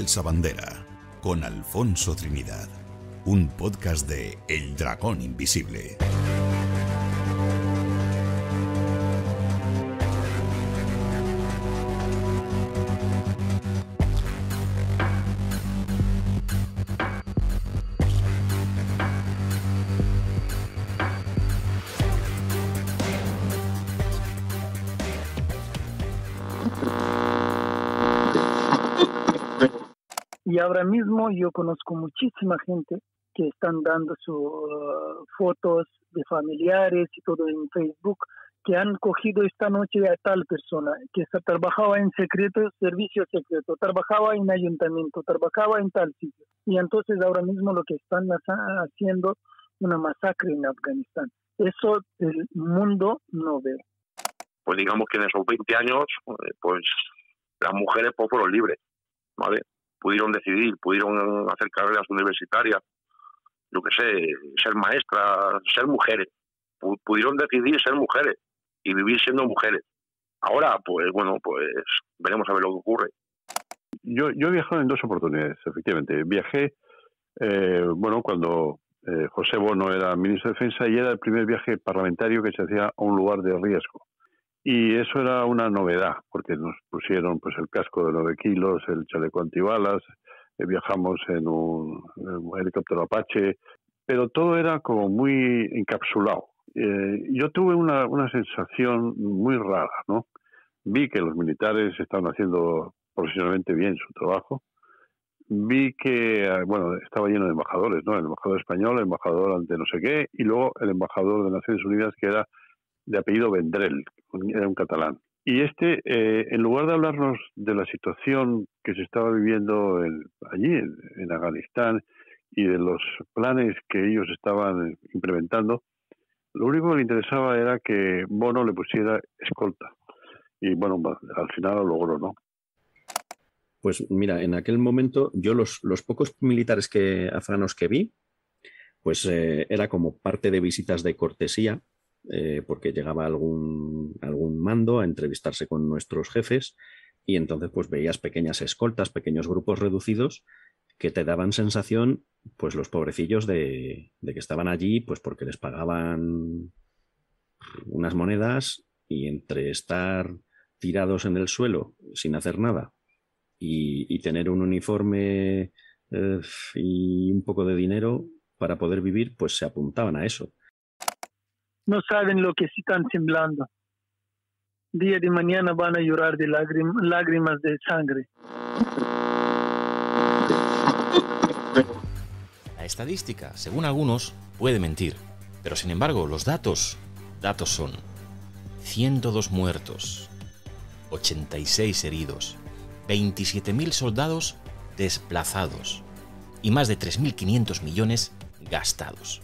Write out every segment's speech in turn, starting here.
Falsa Bandera, con Alfonso Trinidad, un podcast de El Dragón Invisible. Y ahora mismo yo conozco muchísima gente que están dando sus fotos de familiares y todo en Facebook, que han cogido esta noche a tal persona, que trabajaba en secreto, servicio secreto, trabajaba en ayuntamiento, trabajaba en tal sitio. Y entonces ahora mismo lo que están haciendo una masacre en Afganistán. Eso el mundo no ve. Pues digamos que en esos 20 años, pues las mujeres pues fueron libres, ¿vale? Pudieron decidir, pudieron hacer carreras universitarias, yo qué sé, ser maestras, ser mujeres. Pudieron decidir ser mujeres y vivir siendo mujeres. Ahora, pues bueno, pues veremos a ver lo que ocurre. Yo he viajado en dos oportunidades, efectivamente. Viajé, cuando José Bono era ministro de Defensa y era el primer viaje parlamentario que se hacía a un lugar de riesgo. Y eso era una novedad, porque nos pusieron pues el casco de 9 kilos, el chaleco antibalas, viajamos en un helicóptero Apache, pero todo era como muy encapsulado. Yo tuve una sensación muy rara, ¿no? Vi que los militares estaban haciendo profesionalmente bien su trabajo. Vi que, estaba lleno de embajadores, ¿no? El embajador español, el embajador ante no sé qué, y luego el embajador de Naciones Unidas, que era de apellido Vendrell, era un catalán. Y en lugar de hablarnos de la situación que se estaba viviendo allí, en Afganistán, y de los planes que ellos estaban implementando, lo único que le interesaba era que Bono le pusiera escolta. Y bueno, al final lo logró, ¿no? Pues mira, en aquel momento yo los pocos militares afganos que vi, pues era como parte de visitas de cortesía, porque llegaba algún mando a entrevistarse con nuestros jefes y entonces pues veías pequeñas escoltas, pequeños grupos reducidos que te daban sensación, pues los pobrecillos de que estaban allí pues porque les pagaban unas monedas y entre estar tirados en el suelo sin hacer nada y tener un uniforme y un poco de dinero para poder vivir, pues se apuntaban a eso. No saben lo que están sembrando. Día de mañana van a llorar de lágrimas de sangre. La estadística, según algunos, puede mentir, pero sin embargo los datos son 102 muertos, 86 heridos, 27.000 soldados desplazados y más de 3.500 millones gastados.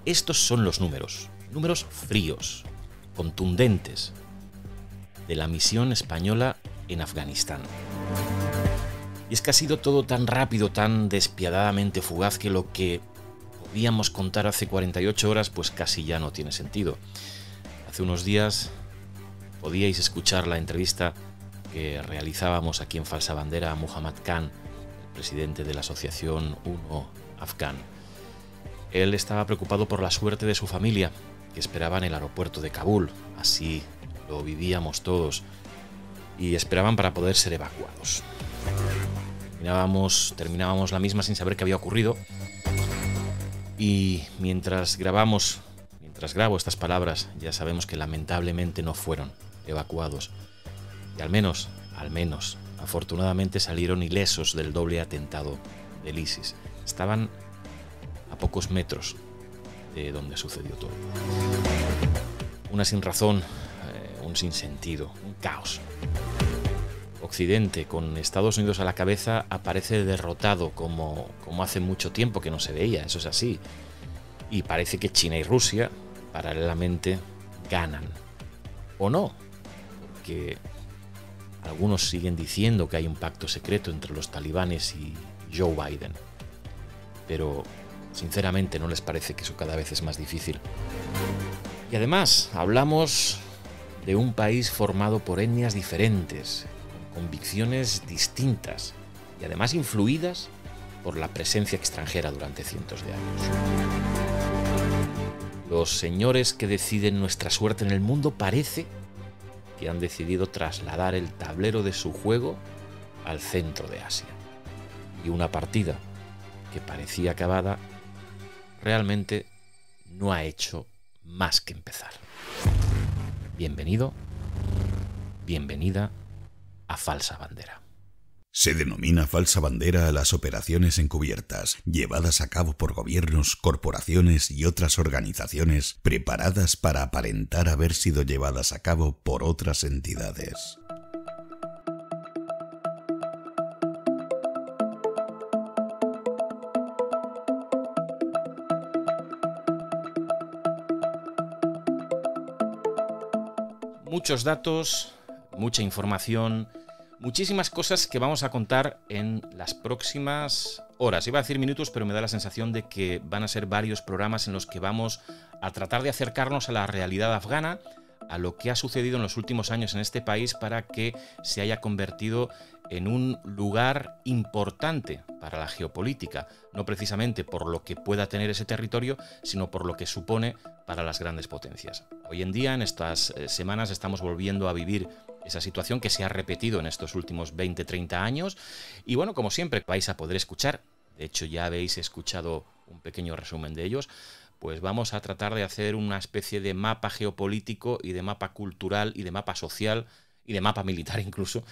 Estos son los números fríos, contundentes, de la misión española en Afganistán. Y es que ha sido todo tan rápido, tan despiadadamente fugaz que lo que podíamos contar hace 48 horas pues casi ya no tiene sentido. Hace unos días podíais escuchar la entrevista que realizábamos aquí en Falsa Bandera a Muhammad Khan, el presidente de la asociación UNO Afgan. Él estaba preocupado por la suerte de su familia, que esperaba en el aeropuerto de Kabul. Así lo vivíamos todos y esperaban para poder ser evacuados. Terminábamos la misma sin saber qué había ocurrido y mientras grabo estas palabras ya sabemos que lamentablemente no fueron evacuados y al menos, afortunadamente salieron ilesos del doble atentado del ISIS. Estaban a pocos metros de donde sucedió todo. Una sinrazón, un sinsentido, un caos. Occidente, con Estados Unidos a la cabeza, aparece derrotado como hace mucho tiempo que no se veía, eso es así. Y parece que China y Rusia, paralelamente, ganan. ¿O no? Porque algunos siguen diciendo que hay un pacto secreto entre los talibanes y Joe Biden. Pero sinceramente no les parece que eso cada vez es más difícil. Y además hablamos de un país formado por etnias diferentes, con convicciones distintas, y además influidas por la presencia extranjera durante cientos de años. Los señores que deciden nuestra suerte en el mundo parece que han decidido trasladar el tablero de su juego al centro de Asia. Y una partida que parecía acabada realmente no ha hecho más que empezar. Bienvenido, bienvenida a Falsa Bandera. Se denomina falsa bandera a las operaciones encubiertas, llevadas a cabo por gobiernos, corporaciones y otras organizaciones preparadas para aparentar haber sido llevadas a cabo por otras entidades. Muchos datos, mucha información, muchísimas cosas que vamos a contar en las próximas horas. Iba a decir minutos, pero me da la sensación de que van a ser varios programas en los que vamos a tratar de acercarnos a la realidad afgana, a lo que ha sucedido en los últimos años en este país para que se haya convertido en un lugar importante para la geopolítica, no precisamente por lo que pueda tener ese territorio, sino por lo que supone para las grandes potencias. Hoy en día, en estas semanas, estamos volviendo a vivir esa situación que se ha repetido en estos últimos 20-30 años y bueno, como siempre vais a poder escuchar, de hecho ya habéis escuchado un pequeño resumen de ellos, pues vamos a tratar de hacer una especie de mapa geopolítico y de mapa cultural y de mapa social y de mapa militar incluso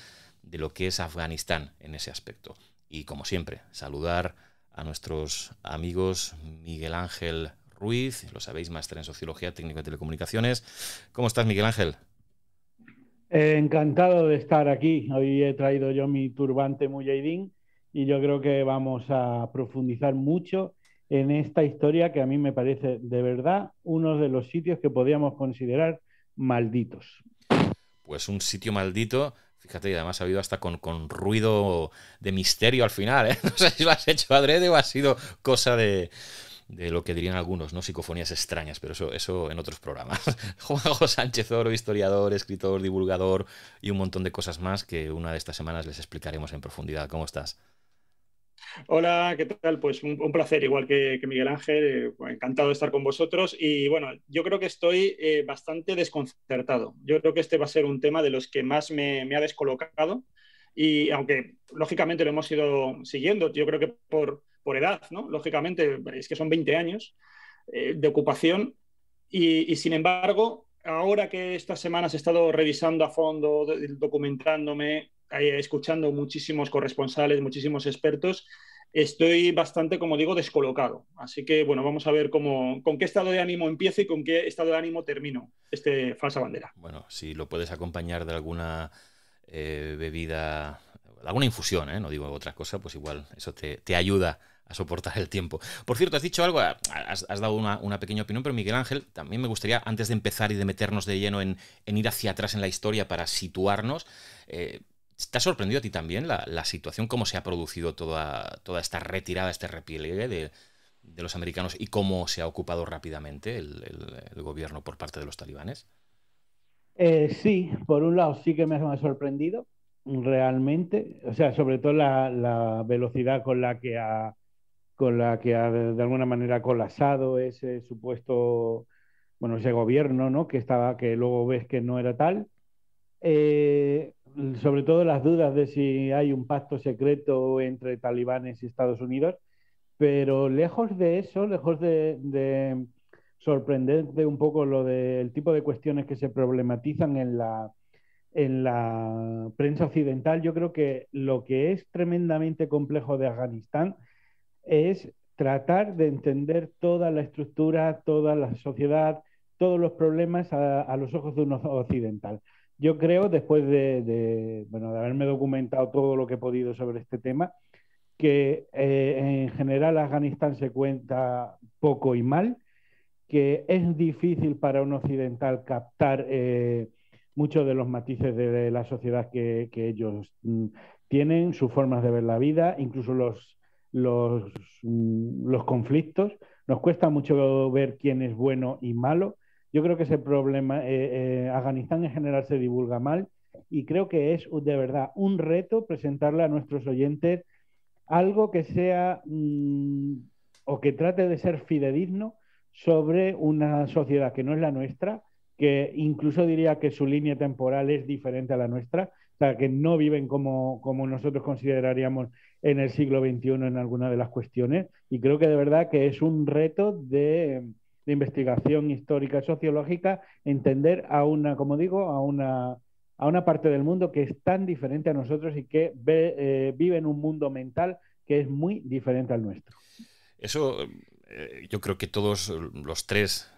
de lo que es Afganistán en ese aspecto. Y como siempre, saludar a nuestros amigos Miguel Ángel Ruiz, lo sabéis, máster en Sociología, Técnico de Telecomunicaciones. ¿Cómo estás, Miguel Ángel? Encantado de estar aquí. Hoy he traído yo mi turbante Mujahideen y yo creo que vamos a profundizar mucho en esta historia que a mí me parece de verdad uno de los sitios que podríamos considerar malditos. Pues un sitio maldito, fíjate, y además ha habido hasta con ruido de misterio al final, ¿eh? No sé si lo has hecho adrede o ha sido cosa de lo que dirían algunos, ¿no? Psicofonías extrañas, pero eso en otros programas. Juanjo Sánchez Oro, historiador, escritor, divulgador y un montón de cosas más que una de estas semanas les explicaremos en profundidad. ¿Cómo estás? Hola, ¿qué tal? Pues un placer, igual que Miguel Ángel, encantado de estar con vosotros y bueno, yo creo que estoy bastante desconcertado. Yo creo que este va a ser un tema de los que más me ha descolocado y aunque lógicamente lo hemos ido siguiendo, yo creo que por edad, ¿no? Lógicamente es que son 20 años de ocupación y sin embargo, ahora que estas semanas he estado revisando a fondo, documentándome, escuchando muchísimos corresponsales, muchísimos expertos, estoy bastante, como digo, descolocado. Así que, bueno, vamos a ver con qué estado de ánimo empiezo y con qué estado de ánimo termino Falsa Bandera. Bueno, si lo puedes acompañar de alguna bebida, alguna infusión, no digo otra cosa, pues igual eso te ayuda a soportar el tiempo. Por cierto, has dicho algo, has dado una pequeña opinión, pero Miguel Ángel, también me gustaría, antes de empezar y de meternos de lleno en ir hacia atrás en la historia para situarnos, ¿te ha sorprendido a ti también la situación, cómo se ha producido toda esta retirada, este repliegue de los americanos y cómo se ha ocupado rápidamente el gobierno por parte de los talibanes? Sí, por un lado sí que me ha sorprendido realmente, o sea, sobre todo la velocidad con la que ha de alguna manera colapsado ese supuesto, bueno, ese gobierno, ¿no? Que luego ves que no era tal. Sobre todo las dudas de si hay un pacto secreto entre talibanes y Estados Unidos, pero lejos de eso, lejos de sorprenderte un poco lo del tipo de cuestiones que se problematizan en la prensa occidental, yo creo que lo que es tremendamente complejo de Afganistán es tratar de entender toda la estructura, toda la sociedad, todos los problemas a los ojos de un occidental. Yo creo, después de haberme documentado todo lo que he podido sobre este tema, que en general Afganistán se cuenta poco y mal, que es difícil para un occidental captar muchos de los matices de la sociedad que ellos tienen, sus formas de ver la vida, incluso los conflictos. Nos cuesta mucho ver quién es bueno y malo. Yo creo que ese problema, Afganistán en general se divulga mal y creo que es de verdad un reto presentarle a nuestros oyentes algo que sea o que trate de ser fidedigno sobre una sociedad que no es la nuestra, que incluso diría que su línea temporal es diferente a la nuestra, o sea, que no viven como nosotros consideraríamos en el siglo XXI en alguna de las cuestiones, y creo que de verdad que es un reto de investigación histórica y sociológica entender a una, como digo, a una parte del mundo que es tan diferente a nosotros y que vive en un mundo mental que es muy diferente al nuestro. Eso yo creo que todos los tres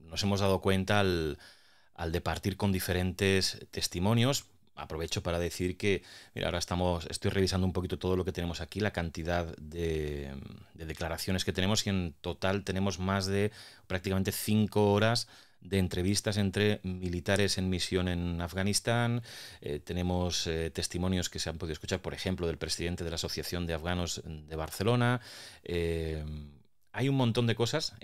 nos hemos dado cuenta al departir con diferentes testimonios. Aprovecho para decir que, mira, ahora estoy revisando un poquito todo lo que tenemos aquí, la cantidad de declaraciones que tenemos, y en total tenemos más de prácticamente 5 horas de entrevistas entre militares en misión en Afganistán. Tenemos testimonios que se han podido escuchar, por ejemplo, del presidente de la Asociación de Afganos de Barcelona. Hay un montón de cosas,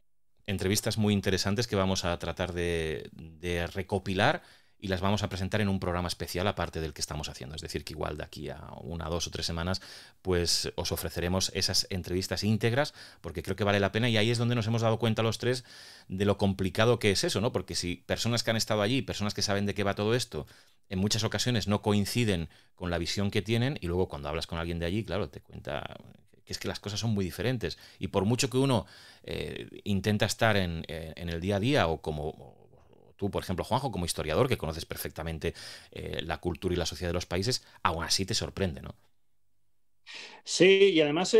entrevistas muy interesantes que vamos a tratar de recopilar y las vamos a presentar en un programa especial aparte del que estamos haciendo. Es decir, que igual de aquí a 1, 2 o 3 semanas pues os ofreceremos esas entrevistas íntegras, porque creo que vale la pena, y ahí es donde nos hemos dado cuenta los tres de lo complicado que es eso, ¿no? Porque si personas que han estado allí, personas que saben de qué va todo esto, en muchas ocasiones no coinciden con la visión que tienen, y luego cuando hablas con alguien de allí, claro, te cuenta que es que las cosas son muy diferentes, y por mucho que uno intenta estar en el día a día, o como tú, por ejemplo, Juanjo, como historiador, que conoces perfectamente la cultura y la sociedad de los países, aún así te sorprende, ¿no? Sí, y además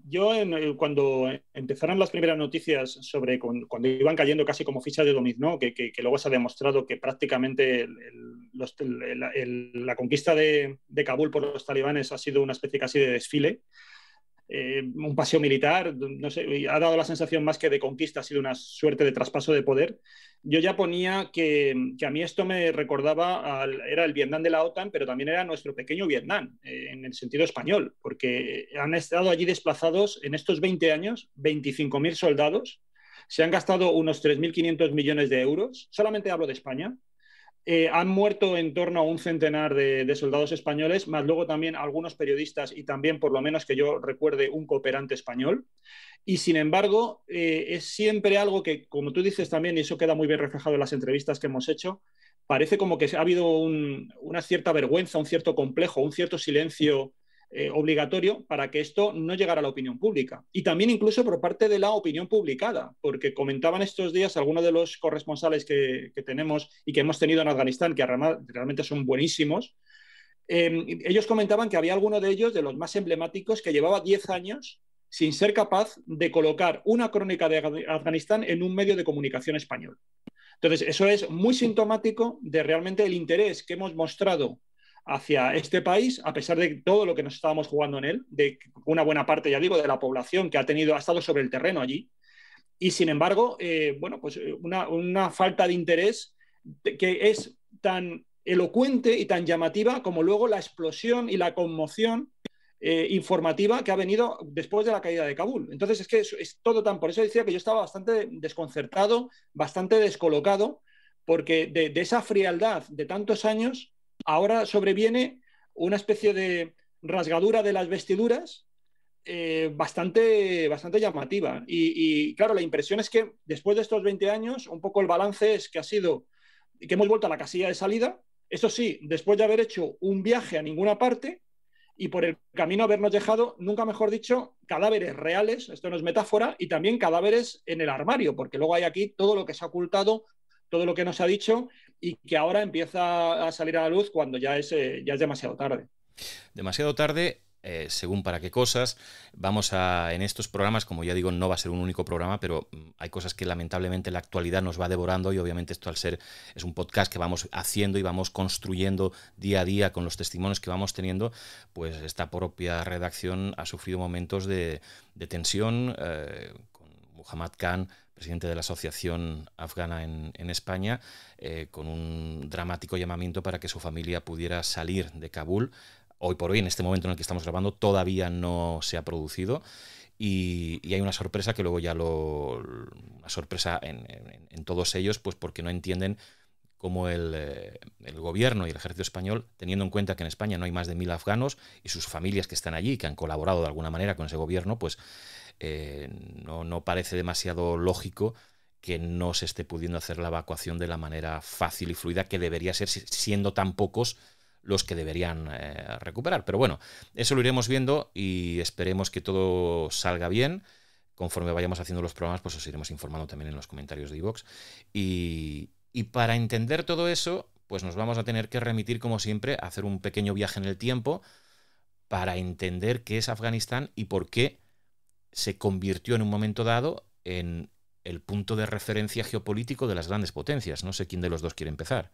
yo cuando empezaron las primeras noticias sobre cuando iban cayendo casi como fichas de dominó, que luego se ha demostrado que prácticamente la conquista de Kabul por los talibanes ha sido una especie casi de desfile, un paseo militar, no sé, ha dado la sensación más que de conquista, ha sido una suerte de traspaso de poder. Yo ya ponía que a mí esto me recordaba, era el Vietnam de la OTAN, pero también era nuestro pequeño Vietnam, en el sentido español, porque han estado allí desplazados en estos 20 años 25.000 soldados, se han gastado unos 3.500 millones de euros, solamente hablo de España. Han muerto en torno a un centenar de soldados españoles, más luego también algunos periodistas y también, por lo menos que yo recuerde, un cooperante español. Y sin embargo, es siempre algo que, como tú dices también, y eso queda muy bien reflejado en las entrevistas que hemos hecho, parece como que ha habido una cierta vergüenza, un cierto complejo, un cierto silencio obligatorio para que esto no llegara a la opinión pública. Y también incluso por parte de la opinión publicada, porque comentaban estos días algunos de los corresponsales que tenemos y que hemos tenido en Afganistán, que realmente son buenísimos. Ellos comentaban que había alguno de ellos, de los más emblemáticos, que llevaba 10 años sin ser capaz de colocar una crónica de Afganistán en un medio de comunicación español. Entonces, eso es muy sintomático de realmente el interés que hemos mostrado hacia este país, a pesar de todo lo que nos estábamos jugando en él, de una buena parte, ya digo, de la población que ha estado sobre el terreno allí. Y sin embargo, bueno, pues una falta de interés que es tan elocuente y tan llamativa como luego la explosión y la conmoción informativa que ha venido después de la caída de Kabul. Entonces es que es todo tan... Por eso decía que yo estaba bastante desconcertado, bastante descolocado, porque de esa frialdad de tantos años ahora sobreviene una especie de rasgadura de las vestiduras bastante llamativa. Y claro, la impresión es que después de estos 20 años, un poco el balance es que que hemos vuelto a la casilla de salida. Eso sí, después de haber hecho un viaje a ninguna parte y por el camino habernos dejado, nunca mejor dicho, cadáveres reales, esto no es metáfora, y también cadáveres en el armario, porque luego hay aquí todo lo que se ha ocultado, todo lo que nos ha dicho y que ahora empieza a salir a la luz cuando ya es demasiado tarde. Demasiado tarde, según para qué cosas. Vamos en estos programas, como ya digo, no va a ser un único programa, pero hay cosas que lamentablemente la actualidad nos va devorando, y obviamente esto es un podcast que vamos haciendo y vamos construyendo día a día con los testimonios que vamos teniendo, pues esta propia redacción ha sufrido momentos de tensión con Muhammad Khan, presidente de la Asociación Afgana en España, con un dramático llamamiento para que su familia pudiera salir de Kabul. Hoy por hoy, en este momento en el que estamos grabando, todavía no se ha producido, y hay una sorpresa que luego una sorpresa en todos ellos, pues porque no entienden como el gobierno y el ejército español, teniendo en cuenta que en España no hay más de 1.000 afganos y sus familias que están allí, que han colaborado de alguna manera con ese gobierno, pues no parece demasiado lógico que no se esté pudiendo hacer la evacuación de la manera fácil y fluida que debería ser, siendo tan pocos los que deberían recuperar. Pero bueno, eso lo iremos viendo y esperemos que todo salga bien. Conforme vayamos haciendo los programas, pues os iremos informando también en los comentarios de iVoox. Y para entender todo eso, pues nos vamos a tener que remitir, como siempre, a hacer un pequeño viaje en el tiempo para entender qué es Afganistán y por qué se convirtió en un momento dado en el punto de referencia geopolítico de las grandes potencias. No sé quién de los dos quiere empezar.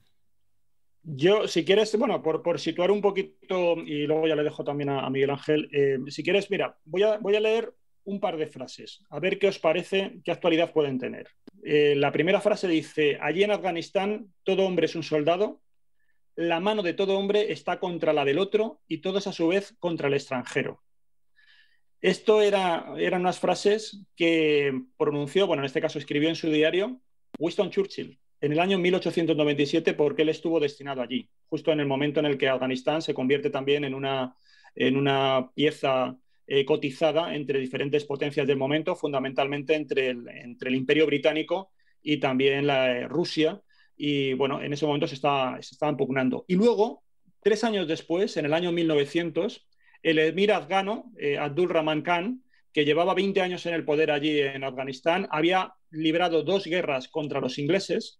Yo, si quieres, bueno, por situar un poquito, y luego ya le dejo también a Miguel Ángel, si quieres, mira, voy a leer un par de frases, a ver qué os parece, qué actualidad pueden tener. La primera frase dice: allí en Afganistán todo hombre es un soldado, la mano de todo hombre está contra la del otro y todos a su vez contra el extranjero. Esto eran unas frases que pronunció, bueno, en este caso escribió en su diario Winston Churchill en el año 1897, porque él estuvo destinado allí, justo en el momento en el que Afganistán se convierte también en una pieza cotizada entre diferentes potencias del momento, fundamentalmente entre el Imperio Británico y también Rusia. Y bueno, en ese momento se estaban pugnando. Y luego, 3 años después, en el año 1900, el emir afgano, Abdul Rahman Khan, que llevaba 20 años en el poder allí en Afganistán, había librado 2 guerras contra los ingleses.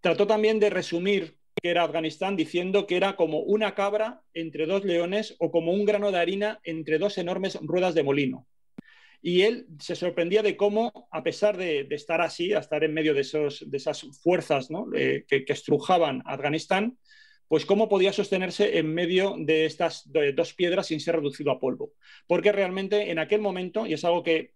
Trató también de resumir qué era Afganistán diciendo que era como una cabra entre 2 leones o como un grano de harina entre 2 enormes ruedas de molino. Y él se sorprendía de cómo, a pesar de estar así, a estar en medio de esas fuerzas, ¿no?, que estrujaban Afganistán, pues cómo podía sostenerse en medio de estas 2 piedras sin ser reducido a polvo. Porque realmente en aquel momento, y es algo que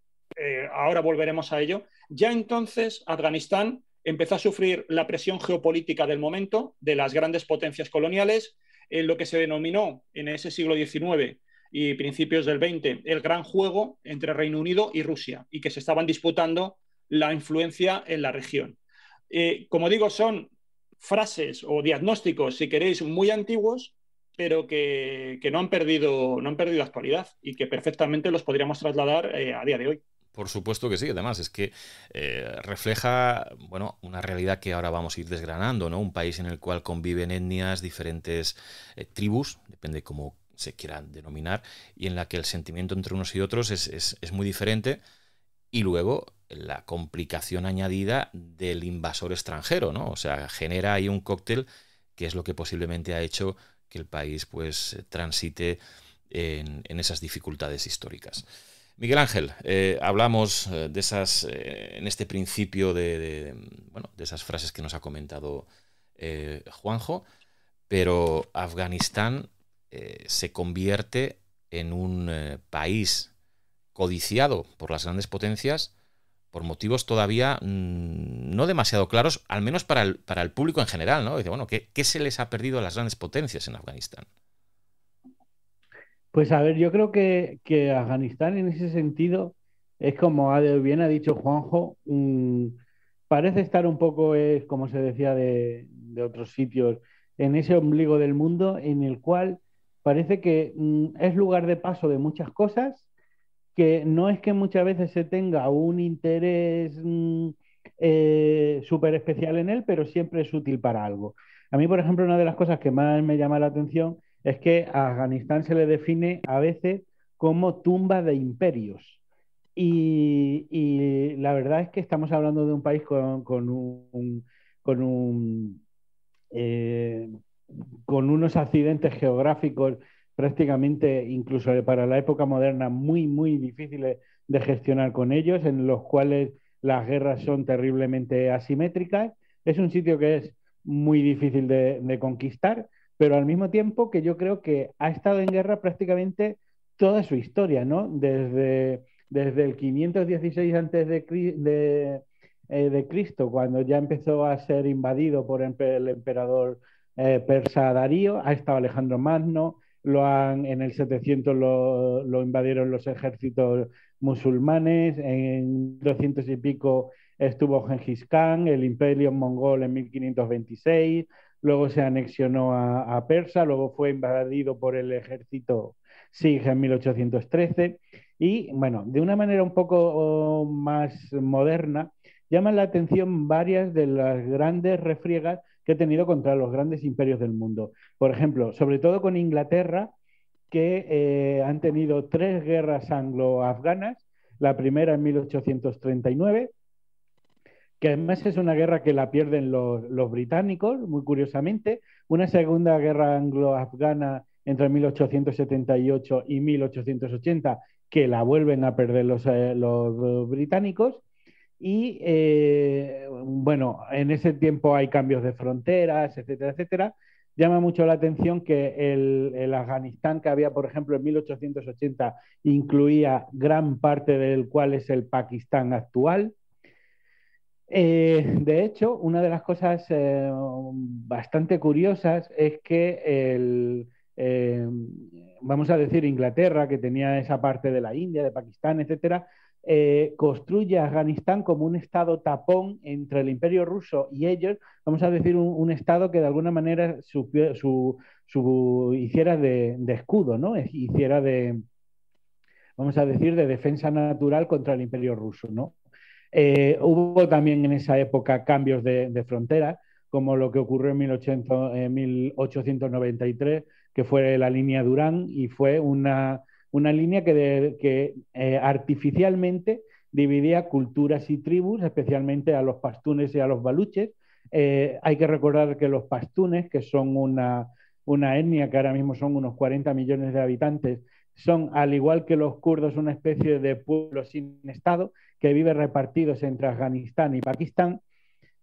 ahora volveremos a ello, ya entonces Afganistán empezó a sufrir la presión geopolítica del momento de las grandes potencias coloniales, en lo que se denominó en ese siglo XIX y principios del XX el gran juego entre Reino Unido y Rusia, y que se estaban disputando la influencia en la región. Como digo, son frases o diagnósticos, si queréis, muy antiguos, pero que no han perdido actualidad y que perfectamente los podríamos trasladar a día de hoy. Por supuesto que sí, además es que refleja, bueno, una realidad que ahora vamos a ir desgranando, ¿no? Un país en el cual conviven etnias, diferentes tribus, depende cómo se quieran denominar, y en la que el sentimiento entre unos y otros es muy diferente, y luego la complicación añadida del invasor extranjero, ¿no? O sea, genera ahí un cóctel que es lo que posiblemente ha hecho que el país pues transite en esas dificultades históricas. Miguel Ángel, hablamos de esas, en este principio de esas frases que nos ha comentado Juanjo, pero Afganistán se convierte en un país codiciado por las grandes potencias por motivos todavía no demasiado claros, al menos para el público en general, ¿no? Dice, bueno, ¿qué se les ha perdido a las grandes potencias en Afganistán? Pues a ver, yo creo que Afganistán en ese sentido es como bien ha dicho Juanjo, parece estar un poco, como se decía de otros sitios, en ese ombligo del mundo en el cual parece que es lugar de paso de muchas cosas, que no es que muchas veces se tenga un interés súper especial en él, pero siempre es útil para algo. A mí, por ejemplo, una de las cosas que más me llama la atención es que a Afganistán se le define a veces como tumba de imperios. Y la verdad es que estamos hablando de un país con unos accidentes geográficos prácticamente, incluso para la época moderna, muy, muy difíciles de gestionar con ellos, en los cuales las guerras son terriblemente asimétricas. Es un sitio que es muy difícil de conquistar, pero al mismo tiempo que yo creo que ha estado en guerra prácticamente toda su historia, ¿no? Desde el 516 antes de Cristo, cuando ya empezó a ser invadido por el emperador persa Darío, ha estado Alejandro Magno, en el 700 lo invadieron los ejércitos musulmanes, en 200 y pico estuvo Gengis Khan, el imperio mongol en 1526, luego se anexionó a Persa, luego fue invadido por el ejército Sikh en 1813 y, bueno, de una manera un poco más moderna, llaman la atención varias de las grandes refriegas que ha tenido contra los grandes imperios del mundo. Por ejemplo, sobre todo con Inglaterra, que han tenido 3 guerras anglo-afganas, la primera en 1839, que además es una guerra que la pierden los británicos, muy curiosamente, una segunda guerra anglo-afgana entre 1878 y 1880, que la vuelven a perder los británicos, y bueno, en ese tiempo hay cambios de fronteras, etcétera, etcétera. Llama mucho la atención que el Afganistán que había, por ejemplo, en 1880 incluía gran parte del cual es el Pakistán actual. De hecho, una de las cosas bastante curiosas es que vamos a decir, Inglaterra, que tenía esa parte de la India, de Pakistán, etcétera, construye a Afganistán como un estado tapón entre el Imperio Ruso y ellos, vamos a decir, un estado que de alguna manera hiciera de escudo, ¿no? Hiciera vamos a decir, de defensa natural contra el Imperio Ruso, ¿no? Hubo también en esa época cambios de frontera, como lo que ocurrió en 1893, que fue la línea Durán, y fue una línea que artificialmente dividía culturas y tribus, especialmente a los pastunes y a los baluches. Hay que recordar que los pastunes, que son una etnia que ahora mismo son unos 40 millones de habitantes, son, al igual que los kurdos, una especie de pueblo sin Estado que vive repartidos entre Afganistán y Pakistán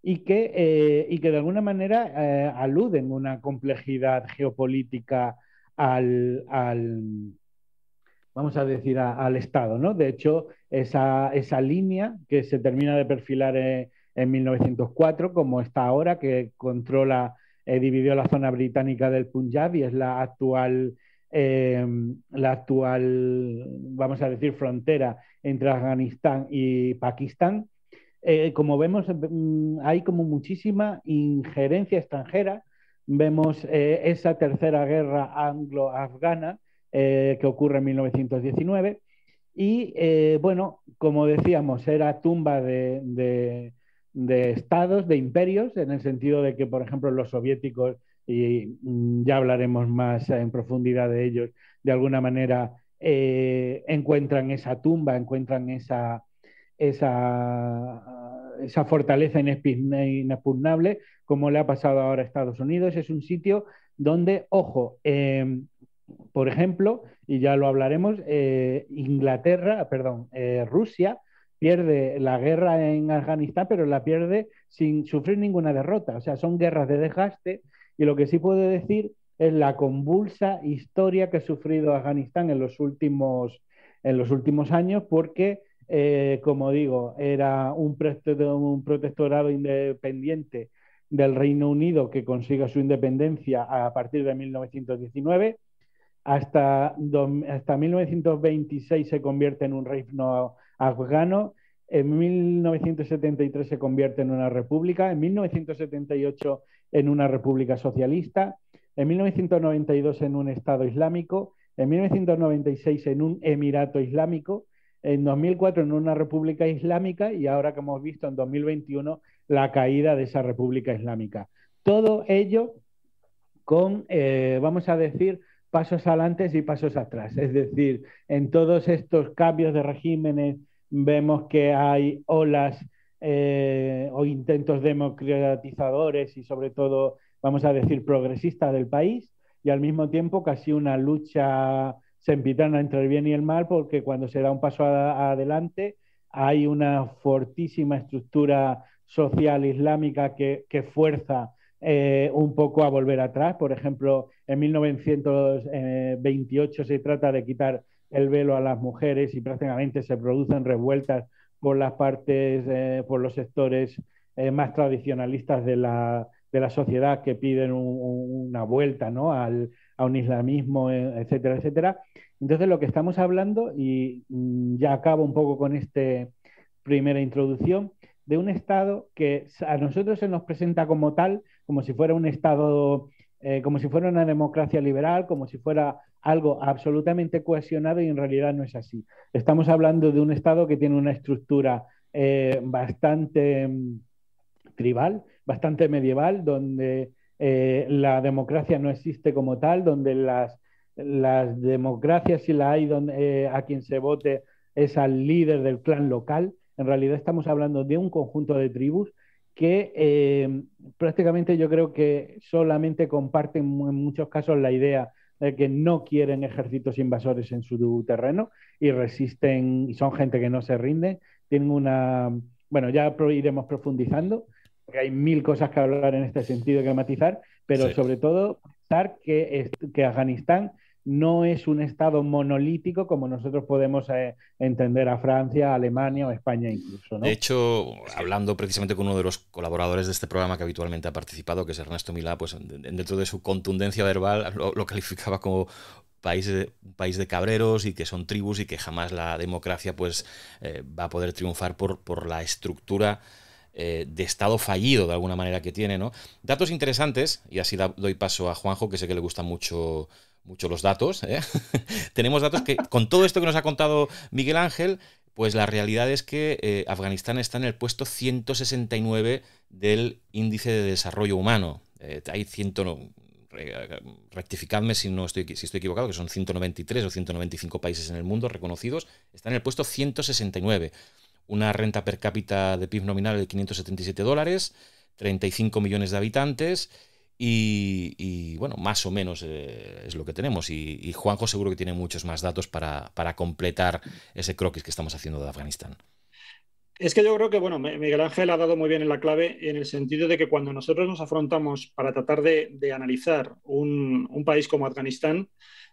y que de alguna manera aluden una complejidad geopolítica vamos a decir, al Estado, ¿no? De hecho, esa línea que se termina de perfilar en 1904, como está ahora, que controla, dividió la zona británica del Punjab y es la actual, vamos a decir, frontera entre Afganistán y Pakistán. Como vemos, hay como muchísima injerencia extranjera. Vemos esa tercera guerra anglo-afgana que ocurre en 1919 y, bueno, como decíamos, era tumba de estados, de imperios, en el sentido de que, por ejemplo, los soviéticos, y ya hablaremos más en profundidad de ellos, de alguna manera encuentran esa tumba, encuentran esa fortaleza inexpugnable, como le ha pasado ahora a Estados Unidos. Es un sitio donde, ojo, por ejemplo, y ya lo hablaremos, Rusia pierde la guerra en Afganistán, pero la pierde sin sufrir ninguna derrota. O sea, son guerras de desgaste, y lo que sí puedo decir es la convulsa historia que ha sufrido Afganistán en los últimos años, porque como digo, era un protectorado independiente del Reino Unido que consigue su independencia a partir de 1919. Hasta 1926 se convierte en un reino afgano. En 1973 se convierte en una república. En 1978 en una república socialista. En 1992 en un Estado islámico. En 1996 en un Emirato Islámico. En 2004 en una república islámica, y ahora, como hemos visto, en 2021 la caída de esa república islámica. Todo ello con, vamos a decir, pasos adelante y pasos atrás. Es decir, en todos estos cambios de regímenes vemos que hay olas o intentos democratizadores y, sobre todo, vamos a decir, progresistas del país, y al mismo tiempo casi una lucha sempiterna entre el bien y el mal, porque cuando se da un paso adelante hay una fortísima estructura social islámica que fuerza un poco a volver atrás. Por ejemplo, en 1928 se trata de quitar el velo a las mujeres y prácticamente se producen revueltas por las partes, por los sectores más tradicionalistas de la sociedad, que piden una vuelta, ¿no?, a un islamismo, etcétera, etcétera. Entonces, lo que estamos hablando, y ya acabo un poco con esta primera introducción, de un Estado que a nosotros se nos presenta como tal, como si fuera un Estado, como si fuera una democracia liberal, como si fuera algo absolutamente cohesionado, y en realidad no es así. Estamos hablando de un Estado que tiene una estructura bastante tribal, bastante medieval, donde la democracia no existe como tal, donde las democracias, si la hay, donde, a quien se vote es al líder del clan local. En realidad estamos hablando de un conjunto de tribus que prácticamente yo creo que solamente comparten en muchos casos la idea de que no quieren ejércitos invasores en su terreno y resisten, y son gente que no se rinde. Tienen una... Bueno, ya iremos profundizando, porque hay mil cosas que hablar en este sentido, que matizar, pero sí, sobre todo pensar que Afganistán no es un Estado monolítico como nosotros podemos entender a Francia, a Alemania o España incluso, ¿no? De hecho, hablando precisamente con uno de los colaboradores de este programa que habitualmente ha participado, que es Ernesto Milá, pues dentro de su contundencia verbal lo calificaba como un país de cabreros, y que son tribus, y que jamás la democracia pues va a poder triunfar por la estructura de Estado fallido de alguna manera que tiene, ¿no? Datos interesantes, y así doy paso a Juanjo, que sé que le gustan mucho los datos, ¿eh? Tenemos datos que, con todo esto que nos ha contado Miguel Ángel, pues la realidad es que Afganistán está en el puesto 169 del índice de desarrollo humano. Hay rectificadme si estoy equivocado, que son 193 o 195 países en el mundo reconocidos. Está en el puesto 169. Una renta per cápita de PIB nominal de $577, 35 millones de habitantes, y bueno, más o menos es lo que tenemos. Y Juanjo seguro que tiene muchos más datos para completar ese croquis que estamos haciendo de Afganistán. Es que yo creo que, bueno, Miguel Ángel ha dado muy bien en la clave, en el sentido de que cuando nosotros nos afrontamos para tratar de analizar un país como Afganistán,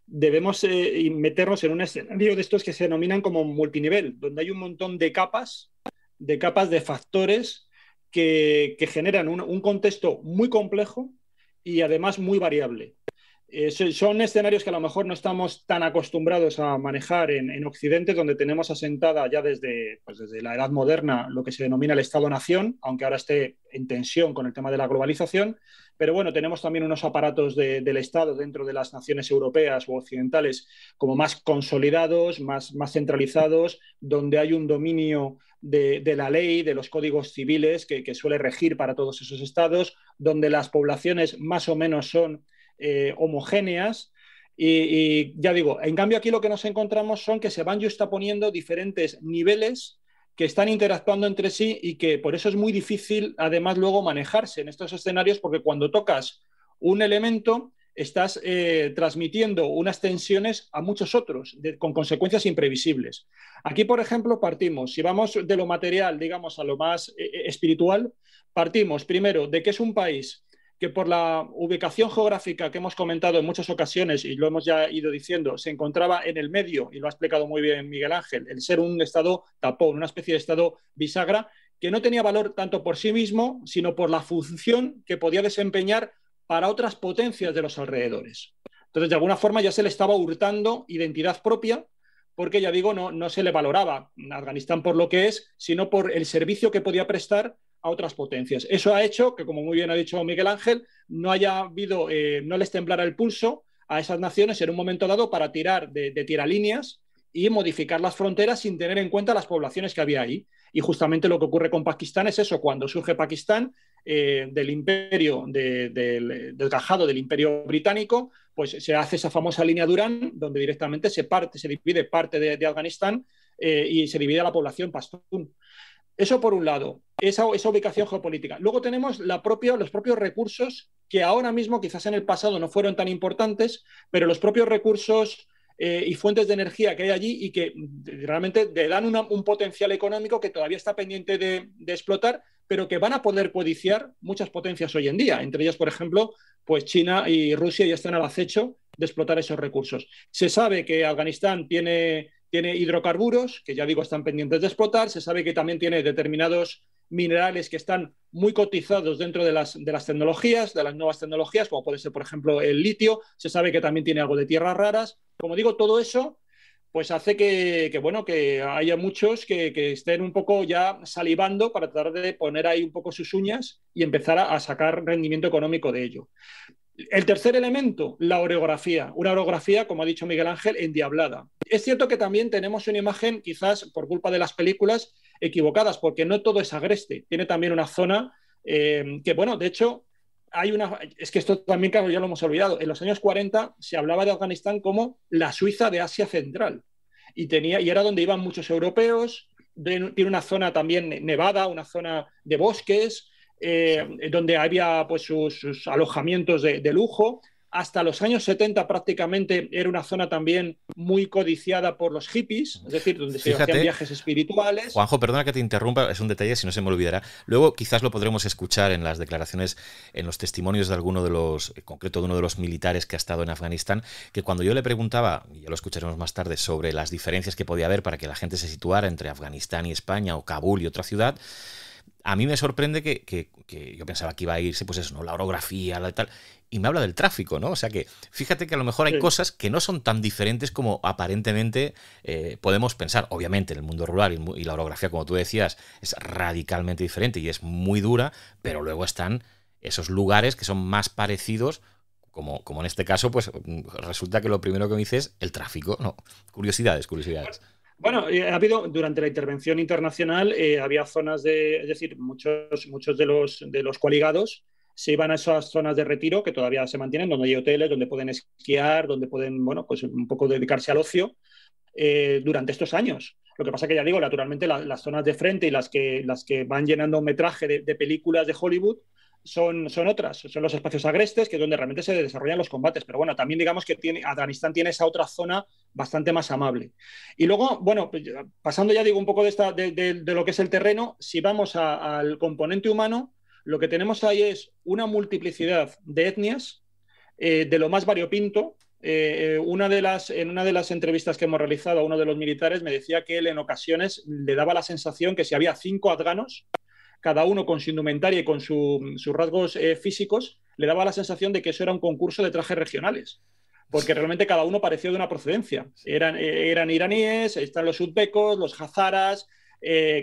debemos meternos en un escenario de estos que se denominan como multinivel, donde hay un montón de capas de factores que generan un contexto muy complejo y además muy variable. Son escenarios que a lo mejor no estamos tan acostumbrados a manejar en Occidente, donde tenemos asentada ya desde la Edad Moderna lo que se denomina el Estado-Nación, aunque ahora esté en tensión con el tema de la globalización. Pero bueno, tenemos también unos aparatos del Estado dentro de las naciones europeas o occidentales como más consolidados, más centralizados, donde hay un dominio de la ley, de los códigos civiles que suele regir para todos esos estados, donde las poblaciones más o menos son homogéneas. Y ya digo, en cambio aquí lo que nos encontramos son que se van juxtaponiendo diferentes niveles que están interactuando entre sí, y que por eso es muy difícil además luego manejarse en estos escenarios, porque cuando tocas un elemento estás transmitiendo unas tensiones a muchos otros, con consecuencias imprevisibles. Aquí, por ejemplo, partimos, si vamos de lo material, digamos, a lo más espiritual, partimos primero de que es un país que, por la ubicación geográfica que hemos comentado en muchas ocasiones, y lo hemos ya ido diciendo, se encontraba en el medio, y lo ha explicado muy bien Miguel Ángel, el ser un estado tapón, una especie de estado bisagra, que no tenía valor tanto por sí mismo, sino por la función que podía desempeñar para otras potencias de los alrededores. Entonces, de alguna forma ya se le estaba hurtando identidad propia, porque, ya digo, no se le valoraba a Afganistán por lo que es, sino por el servicio que podía prestar a otras potencias. Eso ha hecho que, como muy bien ha dicho Miguel Ángel, no les temblara el pulso a esas naciones en un momento dado para tirar de tiralíneas y modificar las fronteras sin tener en cuenta las poblaciones que había ahí. Y justamente lo que ocurre con Pakistán es eso. Cuando surge Pakistán, del imperio, del cajado del imperio británico, pues se hace esa famosa línea Durán, donde directamente se divide parte de Afganistán y se divide a la población pastún. Eso por un lado, esa ubicación geopolítica. Luego tenemos los propios recursos, que ahora mismo, quizás en el pasado no fueron tan importantes, pero los propios recursos y fuentes de energía que hay allí, y que realmente le dan un potencial económico que todavía está pendiente de explotar, pero que van a poder codiciar muchas potencias hoy en día. Entre ellas, por ejemplo, pues China y Rusia ya están al acecho de explotar esos recursos. Se sabe que Afganistán tiene hidrocarburos, que ya digo, están pendientes de explotar. Se sabe que también tiene determinados minerales que están muy cotizados dentro de las tecnologías, de las nuevas tecnologías, como puede ser, por ejemplo, el litio. Se sabe que también tiene algo de tierras raras. como digo, todo eso pues hace que haya muchos que estén un poco ya salivando para tratar de poner ahí un poco sus uñas y empezar a sacar rendimiento económico de ello. El tercer elemento, la orografía. Una orografía, como ha dicho Miguel Ángel, endiablada. Es cierto que también tenemos una imagen, quizás por culpa de las películas, equivocadas, porque no todo es agreste. Tiene también una zona que, bueno, de hecho, es que esto también, claro, ya lo hemos olvidado. En los años 40 se hablaba de Afganistán como la Suiza de Asia Central. Y era donde iban muchos europeos. Tiene una zona también nevada, una zona de bosques, donde había pues sus alojamientos de lujo. Hasta los años 70 prácticamente era una zona también muy codiciada por los hippies, es decir, donde se hacían viajes espirituales. Juanjo, perdona que te interrumpa, es un detalle, si no se me olvidará. Luego quizás lo podremos escuchar en las declaraciones, en los testimonios de alguno de los, en concreto de uno de los militares que ha estado en Afganistán, que cuando yo le preguntaba, y ya lo escucharemos más tarde, sobre las diferencias que podía haber para que la gente se situara entre Afganistán y España, o Kabul y otra ciudad, a mí me sorprende que yo pensaba que iba a irse, pues eso, ¿no? La orografía, la tal, y me habla del tráfico, ¿no? O sea que fíjate que a lo mejor hay cosas que no son tan diferentes como aparentemente podemos pensar. Obviamente el mundo rural y la orografía, como tú decías, es radicalmente diferente y es muy dura, pero luego están esos lugares que son más parecidos, como en este caso, pues resulta que lo primero que me dices es el tráfico, ¿no? Curiosidades. Bueno, ha habido, durante la intervención internacional, había zonas es decir, muchos de los coaligados se iban a esas zonas de retiro que todavía se mantienen, donde hay hoteles, donde pueden esquiar, donde pueden, bueno, pues un poco dedicarse al ocio durante estos años. Lo que pasa que ya digo, naturalmente las zonas de frente y las que van llenando metraje de películas de Hollywood son otras, son los espacios agrestes, que es donde realmente se desarrollan los combates. Pero bueno, también digamos que Afganistán tiene esa otra zona bastante más amable. Y luego, bueno, pasando ya digo un poco de lo que es el terreno, si vamos al componente humano, lo que tenemos ahí es una multiplicidad de etnias, de lo más variopinto. En una de las entrevistas que hemos realizado a uno de los militares me decía que él en ocasiones le daba la sensación que si había 5 afganos, cada uno con su indumentaria y con sus rasgos físicos, le daba la sensación de que eso era un concurso de trajes regionales, porque realmente cada uno parecía de una procedencia. Eran iraníes, están los uzbecos, los hazaras,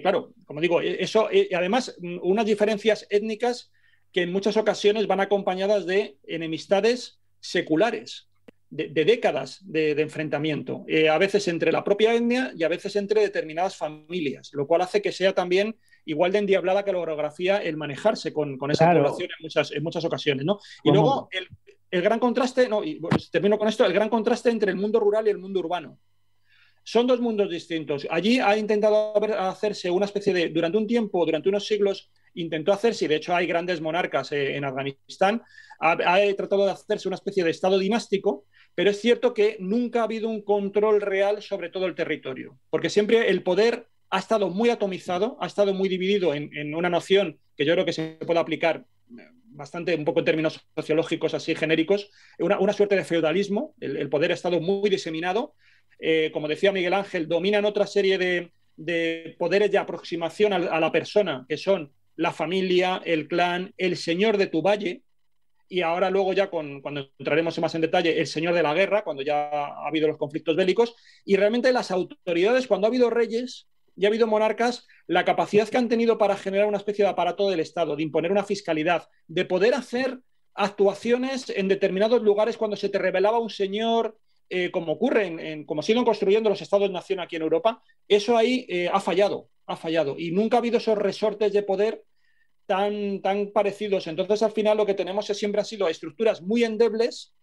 claro, como digo, eso, y además unas diferencias étnicas que en muchas ocasiones van acompañadas de enemistades seculares, de décadas de enfrentamiento, a veces entre la propia etnia y a veces entre determinadas familias, lo cual hace que sea también igual de endiablada que la orografía el manejarse con esa población en muchas ocasiones, ¿no? Y luego el gran contraste, y pues termino con esto, el gran contraste entre el mundo rural y el mundo urbano. Son dos mundos distintos. Allí ha intentado hacerse una especie de, durante un tiempo, durante unos siglos, intentó hacerse, y de hecho hay grandes monarcas en Afganistán, ha tratado de hacerse una especie de estado dinástico, pero es cierto que nunca ha habido un control real sobre todo el territorio, porque siempre el poder ha estado muy atomizado, ha estado muy dividido en una noción que yo creo que se puede aplicar bastante, un poco en términos sociológicos así genéricos, una suerte de feudalismo. El poder ha estado muy diseminado. Como decía Miguel Ángel, dominan otra serie de poderes de aproximación a la persona, que son la familia, el clan, el señor de tu valle, y ahora luego ya cuando entraremos más en detalle, el señor de la guerra, cuando ya ha habido los conflictos bélicos, y realmente las autoridades, cuando ha habido reyes y ha habido monarcas, la capacidad que han tenido para generar una especie de aparato del Estado, de imponer una fiscalidad, de poder hacer actuaciones en determinados lugares cuando se te rebelaba un señor, como ocurre como siguen construyendo los estados-nación aquí en Europa, eso ahí ha fallado, y nunca ha habido esos resortes de poder tan parecidos. Entonces, al final, lo que tenemos siempre ha sido estructuras muy endebles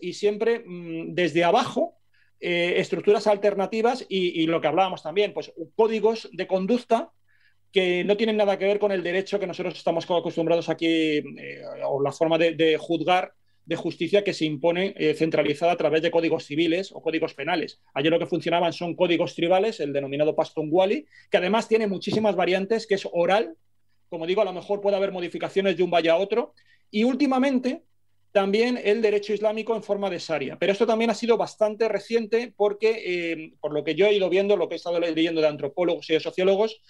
y siempre desde abajo, estructuras alternativas y lo que hablábamos también, pues códigos de conducta que no tienen nada que ver con el derecho que nosotros estamos acostumbrados aquí, o la forma de juzgar, de justicia que se impone centralizada a través de códigos civiles o códigos penales. Ayer lo que funcionaban son códigos tribales, el denominado Pashtun-Wali, que además tiene muchísimas variantes, que es oral. Como digo, a lo mejor puede haber modificaciones de un valle a otro. Y últimamente también el derecho islámico en forma de sharia. Pero esto también ha sido bastante reciente porque, por lo que yo he ido viendo, lo que he estado leyendo de antropólogos y de sociólogos,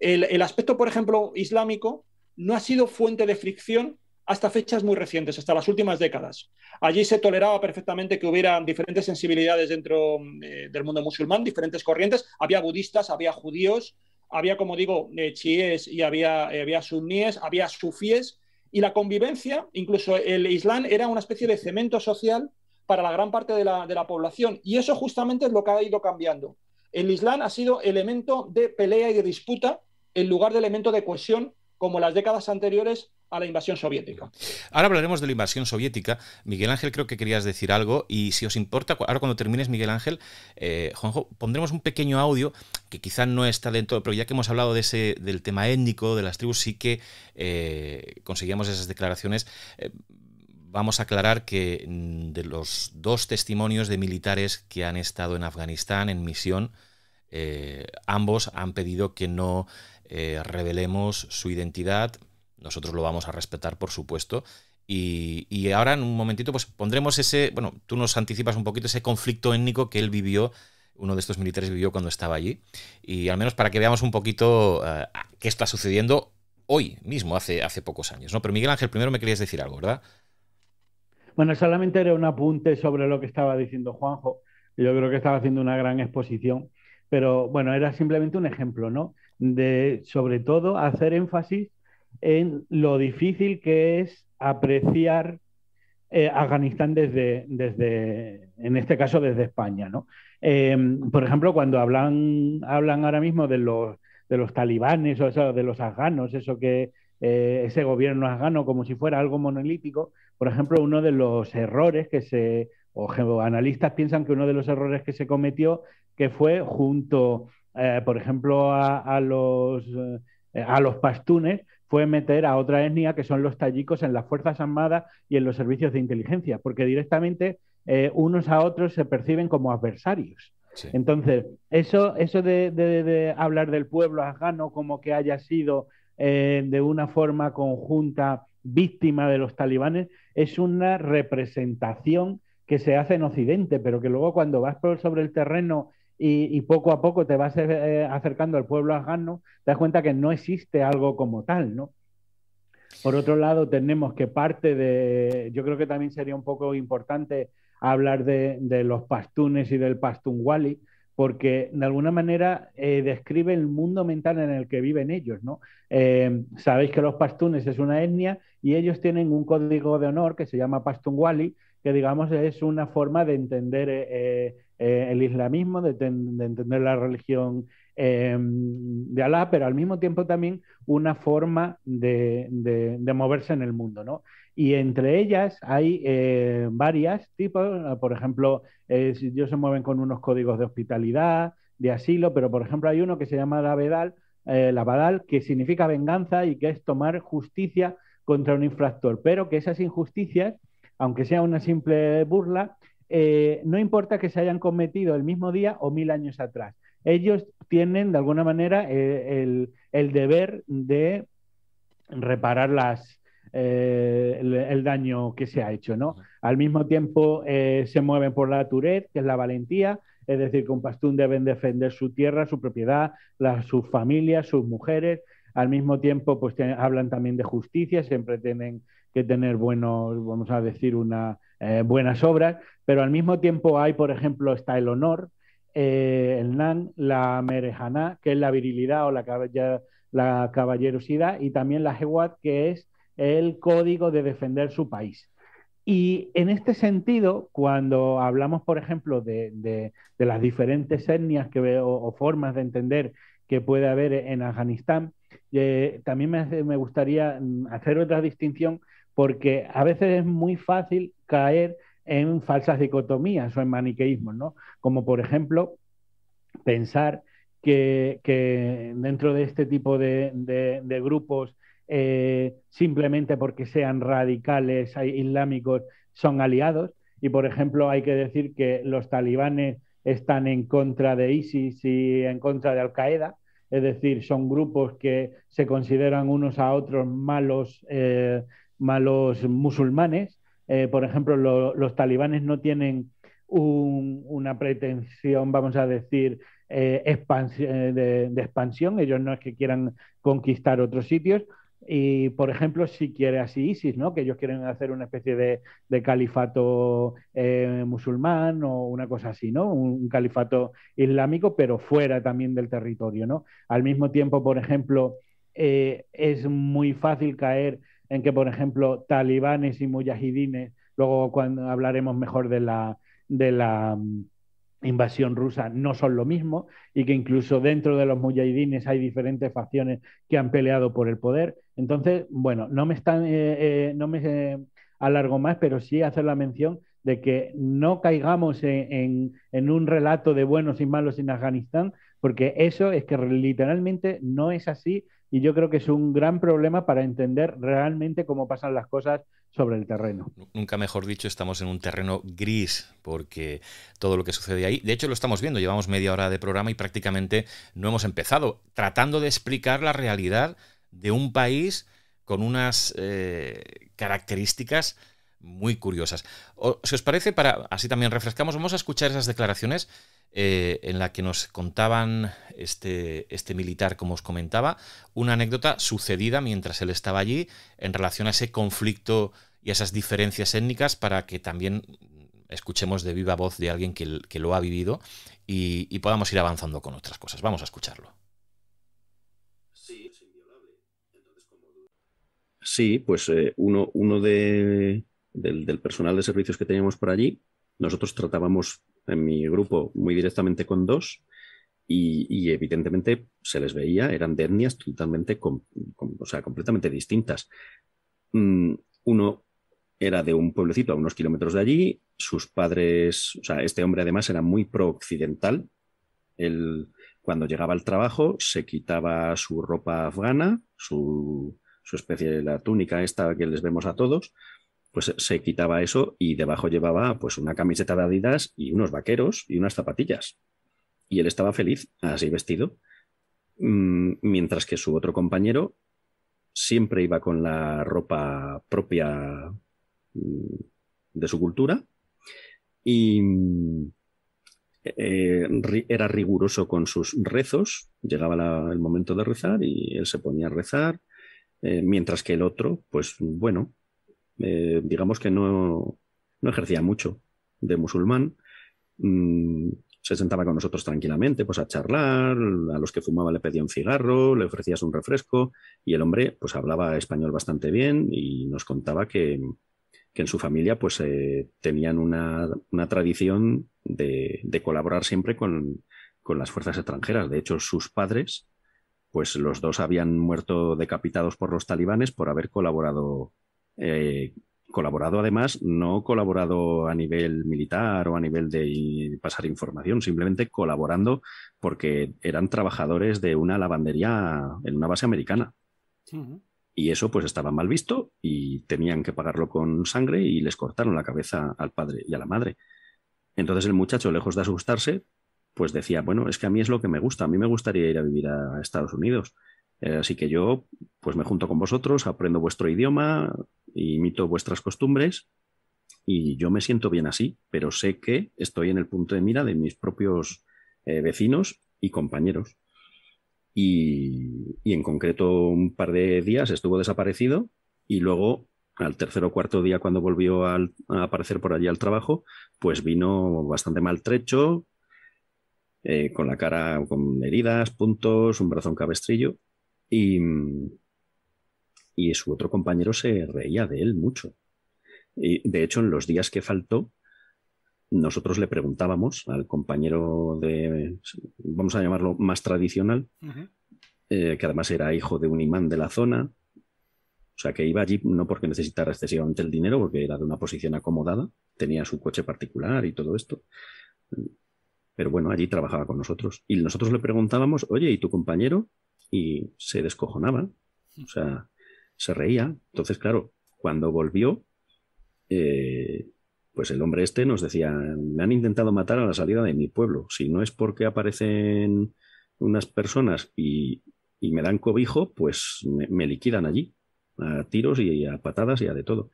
el aspecto, por ejemplo, islámico no ha sido fuente de fricción hasta fechas muy recientes, hasta las últimas décadas. Allí se toleraba perfectamente que hubiera diferentes sensibilidades dentro del mundo musulmán, diferentes corrientes. Había budistas, había judíos, había, como digo, chiíes y había suníes, había sufíes, y la convivencia, incluso el Islam, era una especie de cemento social para la gran parte de la población. Y eso justamente es lo que ha ido cambiando. El Islam ha sido elemento de pelea y de disputa en lugar de elemento de cohesión, como las décadas anteriores a la invasión soviética. Ahora hablaremos de la invasión soviética. Miguel Ángel, creo que querías decir algo, y si os importa, ahora cuando termines, Miguel Ángel, Juanjo, pondremos un pequeño audio que quizá no está dentro, pero ya que hemos hablado del tema étnico, de las tribus, sí que conseguíamos esas declaraciones. Vamos a aclarar que de los 2 testimonios de militares que han estado en Afganistán en misión, ambos han pedido que no revelemos su identidad. Nosotros lo vamos a respetar, por supuesto. Y ahora, en un momentito, pues pondremos ese... Bueno, tú nos anticipas un poquito ese conflicto étnico que él vivió, uno de estos militares vivió cuando estaba allí. Y al menos para que veamos un poquito qué está sucediendo hoy mismo, hace pocos años, ¿no? Pero Miguel Ángel, primero me querías decir algo, ¿verdad? Bueno, solamente era un apunte sobre lo que estaba diciendo Juanjo. Yo creo que estaba haciendo una gran exposición, pero bueno, era simplemente un ejemplo, ¿no? De, sobre todo, hacer énfasis en lo difícil que es apreciar Afganistán en este caso, desde España, ¿no? Por ejemplo, cuando hablan ahora mismo de los talibanes o eso, de los afganos, ese gobierno afgano como si fuera algo monolítico, por ejemplo, uno de los errores o analistas piensan que uno de los errores que se cometió, que fue junto, por ejemplo, a los pastunes, fue meter a otra etnia que son los tayikos en las Fuerzas Armadas y en los servicios de inteligencia, porque directamente unos a otros se perciben como adversarios. Sí. Entonces, eso de hablar del pueblo afgano como que haya sido de una forma conjunta víctima de los talibanes es una representación que se hace en Occidente, pero que luego cuando vas sobre el terreno y poco a poco te vas acercando al pueblo afgano, te das cuenta que no existe algo como tal, ¿no? Por otro lado, tenemos que yo creo que también sería un poco importante hablar de los pastunes y del pastunwali, porque de alguna manera describe el mundo mental en el que viven ellos, ¿no? Sabéis que los pastunes es una etnia y ellos tienen un código de honor que se llama pastunwali, que digamos es una forma de entender el islamismo, de entender la religión de Alá, pero al mismo tiempo también una forma de moverse en el mundo, ¿no? Y entre ellas hay varias tipos, por ejemplo, ellos se mueven con unos códigos de hospitalidad, de asilo, pero por ejemplo hay uno que se llama la Badal, que significa venganza y que es tomar justicia contra un infractor, pero que esas injusticias, aunque sea una simple burla, no importa que se hayan cometido el mismo día o 1000 años atrás. Ellos tienen, de alguna manera, el deber de reparar el daño que se ha hecho, ¿no? Al mismo tiempo se mueven por la Turet, que es la valentía, es decir, que un pastún deben defender su tierra, su propiedad, sus familias, sus mujeres. Al mismo tiempo, pues hablan también de justicia, siempre tienen que tener vamos a decir, buenas obras, pero al mismo tiempo hay, por ejemplo, está el honor, el Nan, la Merejaná, que es la virilidad o la caballerosidad, y también la Hewat, que es el código de defender su país. Y en este sentido, cuando hablamos, por ejemplo, de las diferentes etnias o formas de entender que puede haber en Afganistán, también me gustaría hacer otra distinción, porque a veces es muy fácil caer en falsas dicotomías o en maniqueísmos, ¿no? Como por ejemplo pensar que dentro de este tipo de grupos, simplemente porque sean radicales islámicos, son aliados. Y por ejemplo hay que decir que los talibanes están en contra de ISIS y en contra de Al-Qaeda, es decir, son grupos que se consideran unos a otros malos musulmanes. Por ejemplo, los talibanes no tienen una pretensión, vamos a decir, de expansión. Ellos no es que quieran conquistar otros sitios. Y, por ejemplo, si quiere así ISIS, ¿no? Que ellos quieren hacer una especie de califato musulmán o una cosa así, ¿no? Un califato islámico, pero fuera también del territorio, ¿no? Al mismo tiempo, por ejemplo, es muy fácil caer en que, por ejemplo, talibanes y mujahidines, luego cuando hablaremos mejor de la invasión rusa, no son lo mismo y que incluso dentro de los mujahidines hay diferentes facciones que han peleado por el poder. Entonces, bueno, no me alargo más, pero sí hacer la mención de que no caigamos en un relato de buenos y malos en Afganistán, porque eso es que literalmente no es así y yo creo que es un gran problema para entender realmente cómo pasan las cosas sobre el terreno. Nunca mejor dicho, estamos en un terreno gris, porque todo lo que sucede ahí, de hecho lo estamos viendo, llevamos media hora de programa y prácticamente no hemos empezado, tratando de explicar la realidad de un país con unas características muy curiosas. Si os parece, para así también refrescamos, vamos a escuchar esas declaraciones en la que nos contaban este militar, como os comentaba, una anécdota sucedida mientras él estaba allí en relación a ese conflicto y a esas diferencias étnicas, para que también escuchemos de viva voz de alguien que lo ha vivido y podamos ir avanzando con otras cosas. Vamos a escucharlo. Sí, es inviolable. Entonces, sí, pues uno del personal de servicios que teníamos por allí, nosotros tratábamos en mi grupo muy directamente con dos y evidentemente se les veía, eran de etnias totalmente, o sea, completamente distintas. Uno era de un pueblecito a unos kilómetros de allí, sus padres, o sea, este hombre además era muy pro-occidental. Él, cuando llegaba al trabajo, se quitaba su ropa afgana, su especie de la túnica esta que les vemos a todos, pues se quitaba eso y debajo llevaba pues una camiseta de Adidas y unos vaqueros y unas zapatillas. Y él estaba feliz así vestido, mientras que su otro compañero siempre iba con la ropa propia de su cultura y era riguroso con sus rezos. Llegaba el momento de rezar y él se ponía a rezar, mientras que el otro, pues bueno, digamos que no ejercía mucho de musulmán. Se sentaba con nosotros tranquilamente, pues a charlar, a los que fumaban le pedía un cigarro, le ofrecías un refresco y el hombre pues hablaba español bastante bien y nos contaba que en su familia pues tenían una tradición de colaborar siempre con las fuerzas extranjeras. De hecho, sus padres, pues los dos habían muerto decapitados por los talibanes por haber colaborado además, no colaborado a nivel militar o a nivel de pasar información, simplemente colaborando porque eran trabajadores de una lavandería en una base americana. Uh-huh. Y eso pues estaba mal visto y tenían que pagarlo con sangre y les cortaron la cabeza al padre y a la madre. Entonces el muchacho, lejos de asustarse, pues decía, bueno, es que a mí es lo que me gusta, a mí me gustaría ir a vivir a Estados Unidos. Así que yo pues me junto con vosotros, aprendo vuestro idioma, imito vuestras costumbres y yo me siento bien así, pero sé que estoy en el punto de mira de mis propios vecinos y compañeros. Y en concreto un par de días estuvo desaparecido y luego al tercer o cuarto día, cuando volvió a aparecer por allí al trabajo, pues vino bastante maltrecho, con la cara con heridas, puntos, un brazo en cabestrillo. Y su otro compañero se reía de él mucho. Y de hecho, en los días que faltó, nosotros le preguntábamos al compañero vamos a llamarlo más tradicional, uh-huh, que además era hijo de un imán de la zona, o sea que iba allí no porque necesitara excesivamente el dinero, porque era de una posición acomodada, tenía su coche particular y todo esto. Pero bueno, allí trabajaba con nosotros. Y nosotros le preguntábamos, oye, ¿y tu compañero? Y se descojonaba, o sea, se reía. Entonces, claro, cuando volvió, pues el hombre este nos decía, me han intentado matar a la salida de mi pueblo. Si no es porque aparecen unas personas y me dan cobijo, pues me liquidan allí, a tiros y a patadas y a de todo.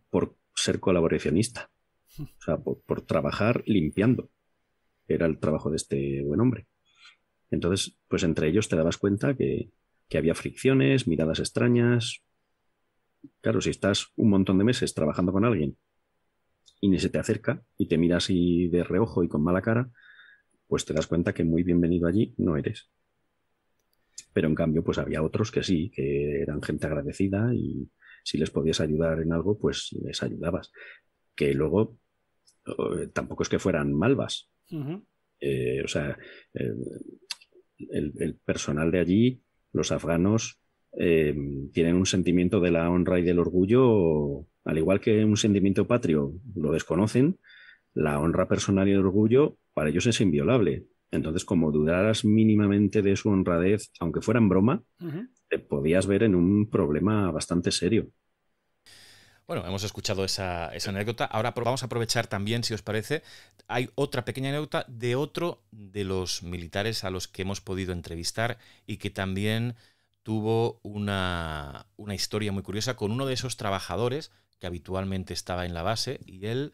Por ser colaboracionista, o sea, por trabajar limpiando. Era el trabajo de este buen hombre. Entonces, pues entre ellos te dabas cuenta que que había fricciones, miradas extrañas. Claro, si estás un montón de meses trabajando con alguien y ni se te acerca y te mira así de reojo y con mala cara, pues te das cuenta que muy bienvenido allí no eres. Pero en cambio, pues había otros que sí, que eran gente agradecida y si les podías ayudar en algo, pues les ayudabas. Que luego tampoco es que fueran malvas. Ujú. O sea, el personal de allí, los afganos, tienen un sentimiento de la honra y del orgullo, al igual que un sentimiento patrio lo desconocen, la honra personal y el orgullo para ellos es inviolable. Entonces, como dudaras mínimamente de su honradez, aunque fuera en broma, Ujú. te podías ver en un problema bastante serio. Bueno, hemos escuchado esa anécdota. Ahora vamos a aprovechar también, si os parece, hay otra pequeña anécdota de otro de los militares a los que hemos podido entrevistar y que también tuvo una historia muy curiosa con uno de esos trabajadores que habitualmente estaba en la base, y él,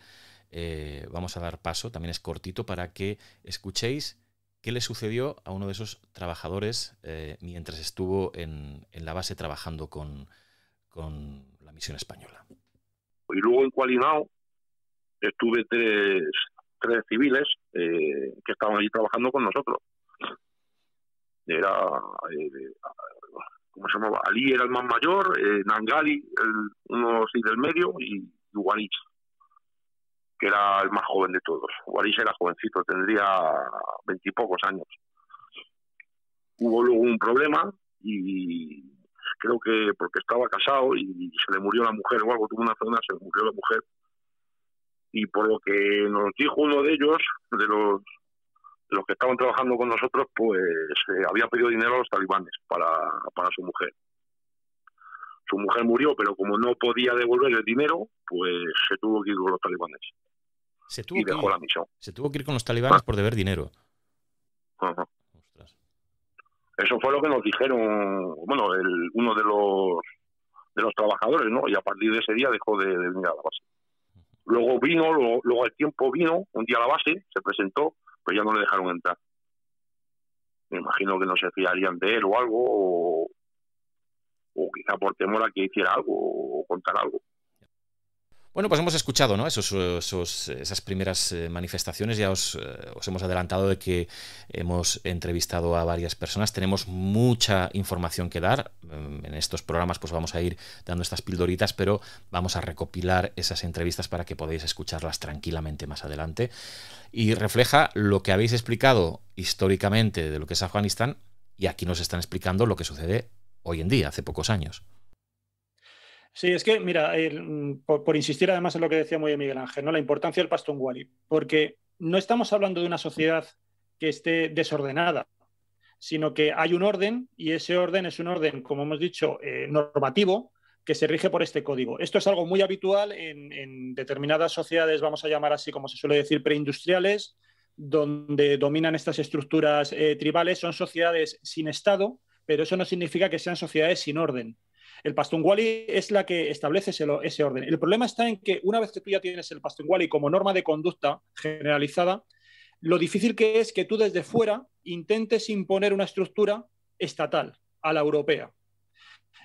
vamos a dar paso, también es cortito, para que escuchéis qué le sucedió a uno de esos trabajadores mientras estuvo en la base trabajando con la misión española. Y luego en Cualinao estuve tres civiles que estaban allí trabajando con nosotros. Era, ¿cómo se llamaba? Ali era el más mayor, Nangali, uno sí del medio, y Waris, que era el más joven de todos. Waris era jovencito, tendría 20 y pocos años. Hubo luego un problema y creo que porque estaba casado y se le murió la mujer o algo, tuvo una zona, se le murió la mujer. Y por lo que nos dijo uno de ellos, de los que estaban trabajando con nosotros, pues había pedido dinero a los talibanes para su mujer. Su mujer murió, pero como no podía devolver el dinero, pues se tuvo que ir con los talibanes. Y dejó la misión. Se tuvo que ir con los talibanes por deber dinero. Ajá. Eso fue lo que nos dijeron, bueno, uno de los trabajadores, ¿no? Y a partir de ese día dejó de venir a la base. Luego luego al tiempo vino un día a la base, se presentó, pues ya no le dejaron entrar. Me imagino que no se fiarían de él o algo, o quizá por temor a que hiciera algo o contar algo. Bueno, pues hemos escuchado, ¿no? Esas primeras manifestaciones. Ya os hemos adelantado de que hemos entrevistado a varias personas. Tenemos mucha información que dar. En estos programas pues vamos a ir dando estas pildoritas, pero vamos a recopilar esas entrevistas para que podáis escucharlas tranquilamente más adelante. Y refleja lo que habéis explicado históricamente de lo que es Afganistán, y aquí nos están explicando lo que sucede hoy en día, hace pocos años. Sí, es que, mira, por insistir además en lo que decía muy bien Miguel Ángel, ¿no? La importancia del Pashtun-Wali, porque no estamos hablando de una sociedad que esté desordenada, sino que hay un orden, y ese orden es un orden, como hemos dicho, normativo, que se rige por este código. Esto es algo muy habitual en determinadas sociedades, vamos a llamar así, como se suele decir, preindustriales, donde dominan estas estructuras tribales. Son sociedades sin Estado, pero eso no significa que sean sociedades sin orden. El Pashtun-Wali es la que establece ese orden. El problema está en que una vez que tú ya tienes el Pashtun-Wali como norma de conducta generalizada, lo difícil que es que tú desde fuera intentes imponer una estructura estatal a la europea.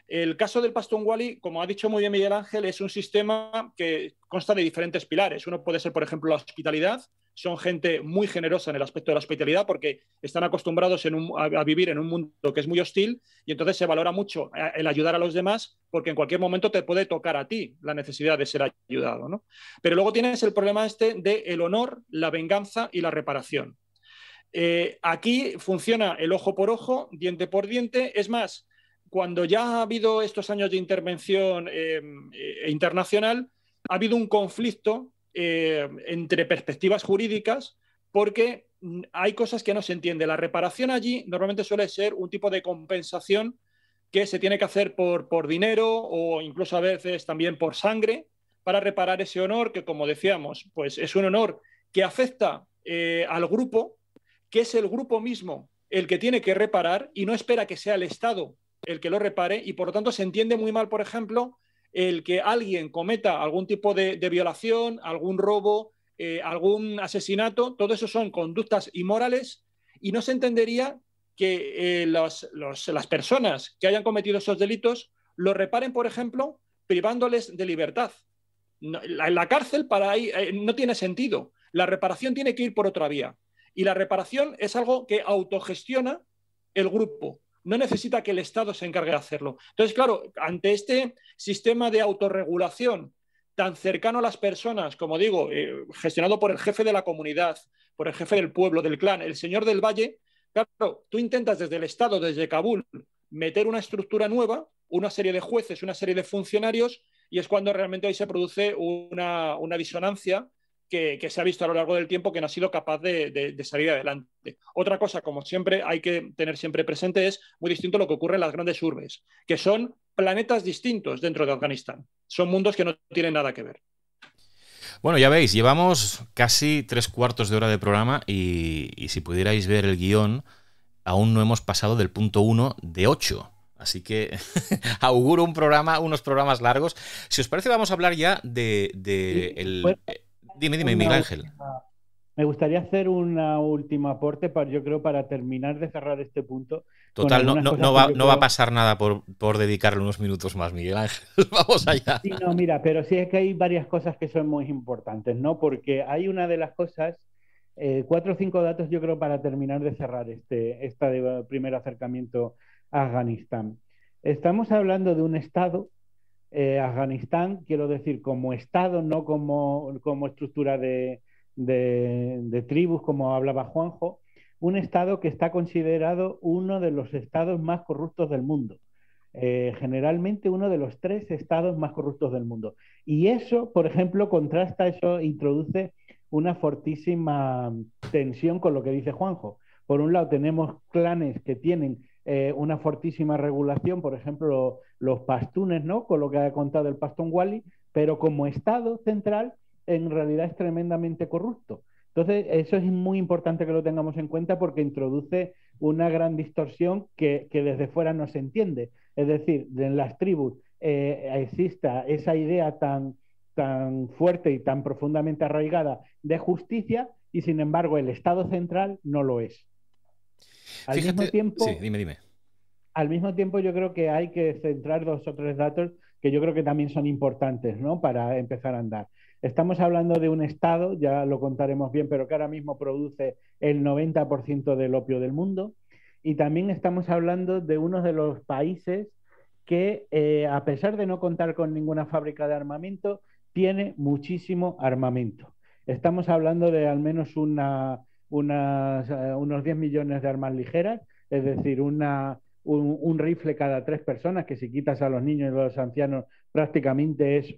El caso del Pashtun-Wali, como ha dicho muy bien Miguel Ángel, es un sistema que consta de diferentes pilares. Uno puede ser, por ejemplo, la hospitalidad. Son gente muy generosa en el aspecto de la hospitalidad porque están acostumbrados a vivir en un mundo que es muy hostil, y entonces se valora mucho el ayudar a los demás porque en cualquier momento te puede tocar a ti la necesidad de ser ayudado, ¿no? Pero luego tienes el problema del honor, la venganza y la reparación. Aquí funciona el ojo por ojo, diente por diente. Es más, cuando ya ha habido estos años de intervención internacional, ha habido un conflicto entre perspectivas jurídicas porque hay cosas que no se entienden. La reparación allí normalmente suele ser un tipo de compensación que se tiene que hacer por dinero o incluso a veces también por sangre para reparar ese honor que, como decíamos, pues es un honor que afecta al grupo, que es el grupo mismo el que tiene que reparar y no espera que sea el Estado el que lo repare, y por lo tanto se entiende muy mal, por ejemplo, el que alguien cometa algún tipo de violación, algún robo, algún asesinato. Todo eso son conductas inmorales y no se entendería que las personas que hayan cometido esos delitos lo reparen, por ejemplo, privándoles de libertad. En la cárcel para ahí no tiene sentido. La reparación tiene que ir por otra vía. Y la reparación es algo que autogestiona el grupo. No necesita que el Estado se encargue de hacerlo. Entonces, claro, ante este sistema de autorregulación tan cercano a las personas, como digo, gestionado por el jefe de la comunidad, por el jefe del pueblo, del clan, el señor del valle, claro, tú intentas desde el Estado, desde Kabul, meter una estructura nueva, una serie de jueces, una serie de funcionarios, y es cuando realmente ahí se produce una disonancia que se ha visto a lo largo del tiempo que no ha sido capaz de salir adelante. Otra cosa, como siempre hay que tener siempre presente, es muy distinto lo que ocurre en las grandes urbes, que son planetas distintos dentro de Afganistán. Son mundos que no tienen nada que ver. Bueno, ya veis, llevamos casi 3/4 de hora de programa y si pudierais ver el guión, aún no hemos pasado del punto 1 de 8. Así que auguro unos programas largos. Si os parece, vamos a hablar ya Dime, Miguel Ángel. Me gustaría hacer una última aporte, yo creo, para terminar de cerrar este punto. Total, no va a pasar nada por dedicarle unos minutos más, Miguel Ángel. Vamos allá. Sí, no, mira, pero sí es que hay varias cosas que son muy importantes, ¿no? Porque hay una de las cosas, 4 o 5 datos, yo creo, para terminar de cerrar este primer acercamiento a Afganistán. Estamos hablando de un Estado, Afganistán, quiero decir, como Estado, no como estructura de tribus, como hablaba Juanjo, un Estado que está considerado uno de los estados más corruptos del mundo. Generalmente uno de los 3 estados más corruptos del mundo. Y eso, por ejemplo, introduce una fortísima tensión con lo que dice Juanjo. Por un lado, tenemos clanes que tienen una fortísima regulación, por ejemplo, los pastunes, ¿no? Con lo que ha contado el Pastón Wali, pero como Estado central, en realidad es tremendamente corrupto. Entonces, eso es muy importante que lo tengamos en cuenta porque introduce una gran distorsión que desde fuera no se entiende. Es decir, en las tribus exista esa idea tan fuerte y tan profundamente arraigada de justicia y, sin embargo, el Estado central no lo es. Al mismo tiempo, sí, dime. Al mismo tiempo, yo creo que hay que centrar 2 o 3 datos que yo creo que también son importantes, ¿no? Para empezar a andar. Estamos hablando de un Estado, ya lo contaremos bien, pero que ahora mismo produce el 90% del opio del mundo. Y también estamos hablando de uno de los países que, a pesar de no contar con ninguna fábrica de armamento, tiene muchísimo armamento. Estamos hablando de al menos unos 10 millones de armas ligeras, es decir, un rifle cada 3 personas, que si quitas a los niños y a los ancianos prácticamente es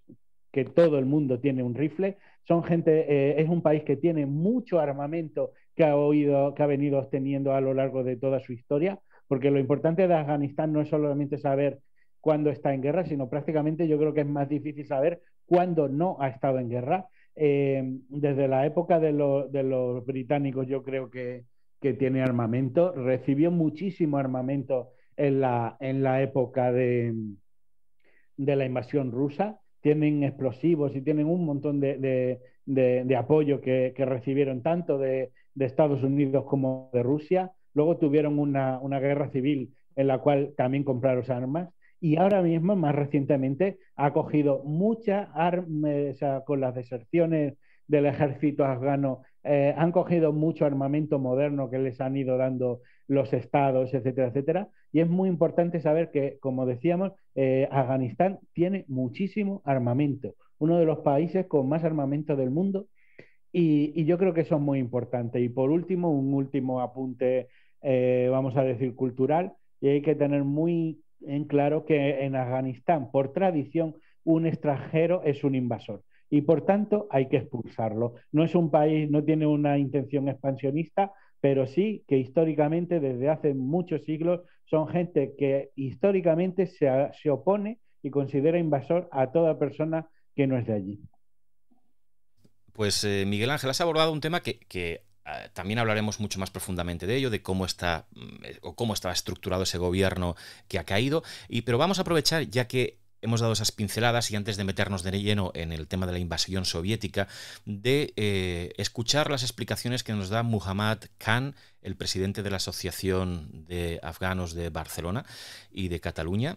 que todo el mundo tiene un rifle. Es un país que tiene mucho armamento que ha venido obteniendo a lo largo de toda su historia, porque lo importante de Afganistán no es solamente saber cuándo está en guerra, sino prácticamente yo creo que es más difícil saber cuándo no ha estado en guerra. Desde la época de los británicos yo creo que tiene armamento, recibió muchísimo armamento en la época de la invasión rusa, tienen explosivos y tienen un montón de apoyo que recibieron tanto de Estados Unidos como de Rusia. Luego tuvieron una guerra civil en la cual también compraron armas. Y ahora mismo, más recientemente, ha cogido muchas armas, o sea, con las deserciones del ejército afgano, han cogido mucho armamento moderno que les han ido dando los estados, etcétera, etcétera. Y es muy importante saber que, como decíamos, Afganistán tiene muchísimo armamento, uno de los países con más armamento del mundo, y yo creo que eso es muy importante. Y por último, un último apunte, vamos a decir, cultural, y hay que tener muy en claro que en Afganistán, por tradición, un extranjero es un invasor y por tanto hay que expulsarlo. No es un país, no tiene una intención expansionista, pero sí que históricamente, desde hace muchos siglos, son gente que históricamente se opone y considera invasor a toda persona que no es de allí. Pues Miguel Ángel, has abordado un tema que también hablaremos mucho más profundamente de ello, de cómo estaba estructurado ese gobierno que ha caído, pero vamos a aprovechar, ya que hemos dado esas pinceladas, y antes de meternos de lleno en el tema de la invasión soviética, de escuchar las explicaciones que nos da Muhammad Khan, el presidente de la Asociación de Afganos de Barcelona y de Cataluña,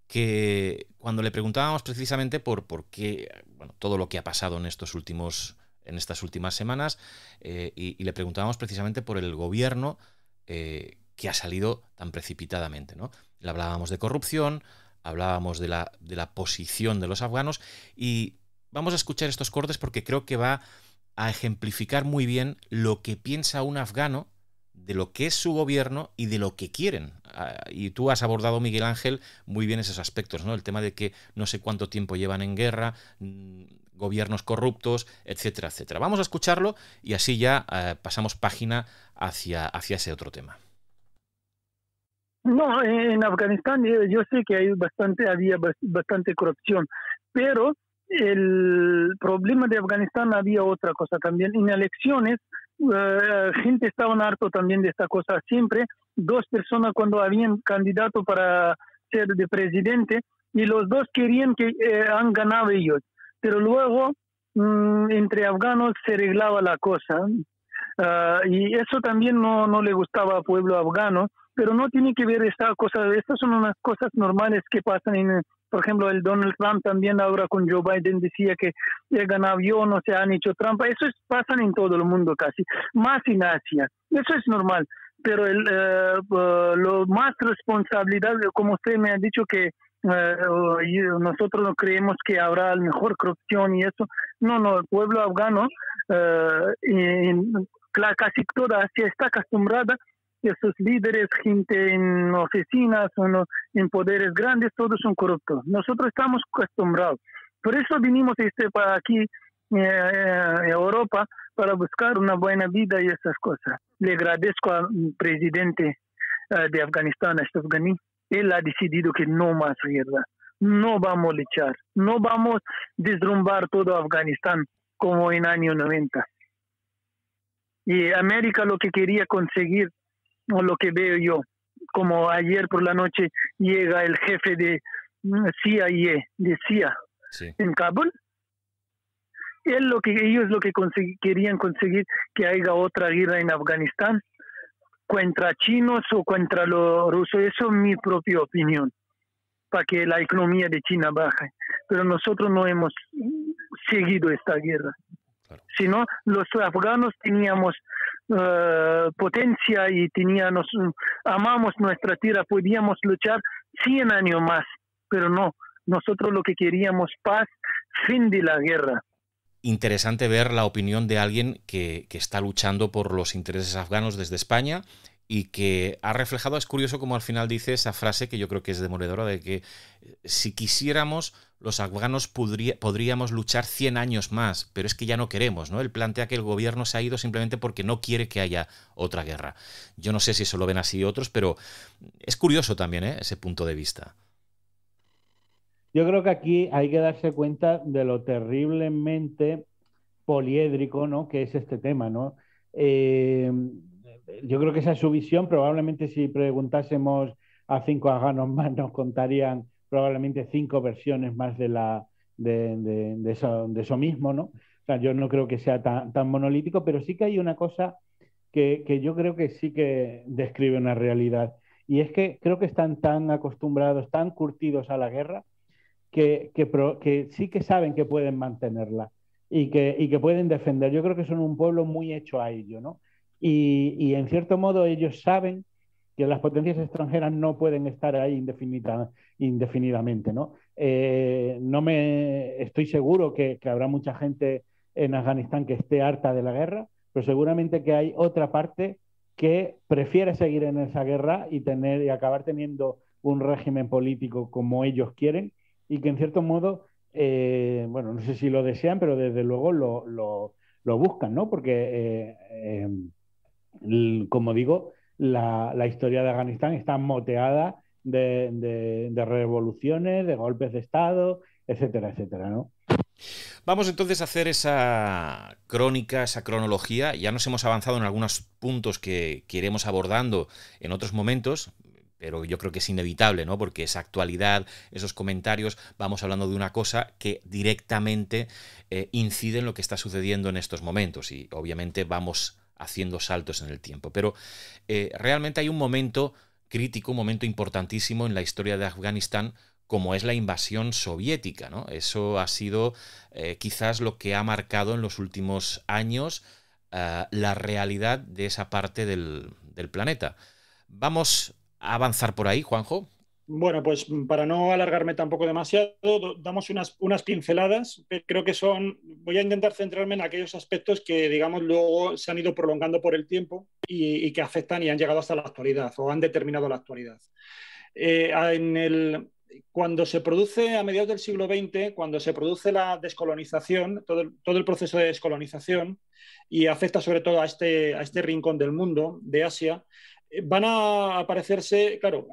que cuando le preguntábamos precisamente por qué, bueno, todo lo que ha pasado en estas últimas semanas, y le preguntábamos precisamente por el gobierno que ha salido tan precipitadamente, ¿no? Le hablábamos de corrupción, hablábamos de la posición de los afganos, y vamos a escuchar estos cortes porque creo que va a ejemplificar muy bien lo que piensa un afgano de lo que es su gobierno y de lo que quieren. Y tú has abordado, Miguel Ángel, muy bien esos aspectos, ¿no? El tema de que no sé cuánto tiempo llevan en guerra, gobiernos corruptos, etcétera, etcétera. Vamos a escucharlo y así ya pasamos página hacia ese otro tema. No, en Afganistán yo sé que había bastante corrupción, pero el problema de Afganistán había otra cosa también. En elecciones, gente estaba harto también de esta cosa. Siempre dos personas cuando habían candidato para ser de presidente, y los dos querían que han ganado ellos, pero luego entre afganos se arreglaba la cosa, y eso también no le gustaba al pueblo afgano. Pero no tiene que ver esta cosa. Estas son unas cosas normales que pasan por ejemplo, el Donald Trump también ahora con Joe Biden decía que he ganado yo, no se han hecho trampa. Eso pasan en todo el mundo casi, más en Asia. Eso es normal. Pero lo más responsabilidad, como usted me ha dicho que nosotros no creemos que habrá mejor corrupción y eso. No, el pueblo afgano, casi toda Asia está acostumbrada. Esos líderes, gente en oficinas o en poderes grandes, todos son corruptos. Nosotros estamos acostumbrados. Por eso vinimos para aquí, Europa, para buscar una buena vida y esas cosas. Le agradezco al presidente de Afganistán, Ashraf Ghani. Él ha decidido que no más guerra. No vamos a luchar. No vamos a derrumbar todo Afganistán como en año 90. Y América lo que quería conseguir, o lo que veo yo, como ayer por la noche llega el jefe de CIA sí, en Kabul. Ellos lo que querían conseguir que haya otra guerra en Afganistán contra chinos o contra los rusos. Eso es mi propia opinión, para que la economía de China baje. Pero nosotros no hemos seguido esta guerra. Claro. Sino los afganos teníamos potencia y amamos nuestra tierra, podíamos luchar 100 años más, pero no, nosotros lo que queríamos paz, fin de la guerra. Interesante ver la opinión de alguien que está luchando por los intereses afganos desde España y que ha reflejado, es curioso como al final dice esa frase que yo creo que es demoledora, de que si quisiéramos, los afganos podríamos luchar 100 años más, pero es que ya no queremos, ¿no? Él plantea que el gobierno se ha ido simplemente porque no quiere que haya otra guerra. Yo no sé si eso lo ven así otros, pero es curioso también, ese punto de vista. Yo creo que aquí hay que darse cuenta de lo terriblemente poliédrico, ¿no?, que es este tema, ¿no? Yo creo que esa es su visión. Probablemente si preguntásemos a 5 afganos más nos contarían probablemente 5 versiones más de eso mismo, ¿no? O sea, yo no creo que sea tan monolítico, pero sí que hay una cosa que yo creo que sí que describe una realidad, y es que creo que están tan acostumbrados, tan curtidos a la guerra, que sí que saben que pueden mantenerla y que pueden defender. Yo creo que son un pueblo muy hecho a ello, ¿no? Y en cierto modo ellos saben que las potencias extranjeras no pueden estar ahí indefinidamente, ¿no? Estoy seguro que habrá mucha gente en Afganistán que esté harta de la guerra, pero seguramente que hay otra parte que prefiere seguir en esa guerra y acabar teniendo un régimen político como ellos quieren, y que en cierto modo, bueno, no sé si lo desean, pero desde luego lo buscan, ¿no? Porque, como digo, la historia de Afganistán está moteada de revoluciones, de golpes de Estado, etcétera, etcétera, ¿no? Vamos entonces a hacer esa crónica, esa cronología. Ya nos hemos avanzado en algunos puntos que iremos abordando en otros momentos, pero yo creo que es inevitable, ¿no? Porque esa actualidad, esos comentarios, vamos hablando de una cosa que directamente incide en lo que está sucediendo en estos momentos y obviamente vamos haciendo saltos en el tiempo. Pero realmente hay un momento crítico, un momento importantísimo en la historia de Afganistán, como es la invasión soviética, ¿no? Eso ha sido quizás lo que ha marcado en los últimos años la realidad de esa parte del planeta. Vamos a avanzar por ahí, Juanjo. Bueno, pues para no alargarme tampoco demasiado, damos unas pinceladas. Creo que voy a intentar centrarme en aquellos aspectos que, digamos, luego se han ido prolongando por el tiempo y que afectan y han llegado hasta la actualidad o han determinado la actualidad. Cuando se produce, a mediados del siglo XX, cuando se produce la descolonización, todo el proceso de descolonización, y afecta sobre todo a este rincón del mundo, de Asia, van a aparecerse, claro,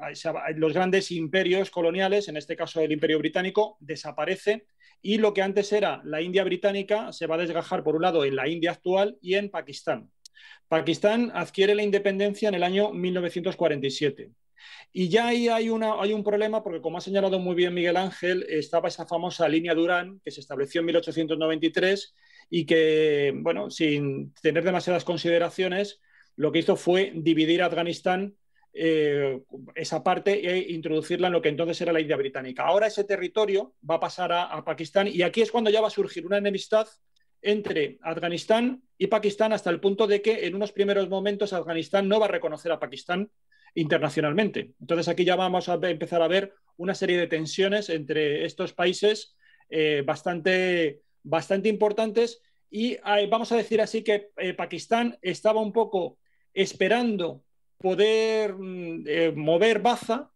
los grandes imperios coloniales, en este caso el Imperio Británico, desaparece y lo que antes era la India británica se va a desgajar, por un lado, en la India actual y en Pakistán. Pakistán adquiere la independencia en el año 1947. Y ya ahí hay un problema porque, como ha señalado muy bien Miguel Ángel, estaba esa famosa línea Durán que se estableció en 1893 y que, bueno, sin tener demasiadas consideraciones, lo que hizo fue dividir Afganistán, esa parte, e introducirla en lo que entonces era la India británica. Ahora ese territorio va a pasar a Pakistán y aquí es cuando ya va a surgir una enemistad entre Afganistán y Pakistán hasta el punto de que en unos primeros momentos Afganistán no va a reconocer a Pakistán internacionalmente. Entonces aquí ya vamos a empezar a ver una serie de tensiones entre estos países bastante importantes y vamos a decir así que Pakistán estaba un poco esperando poder mover baza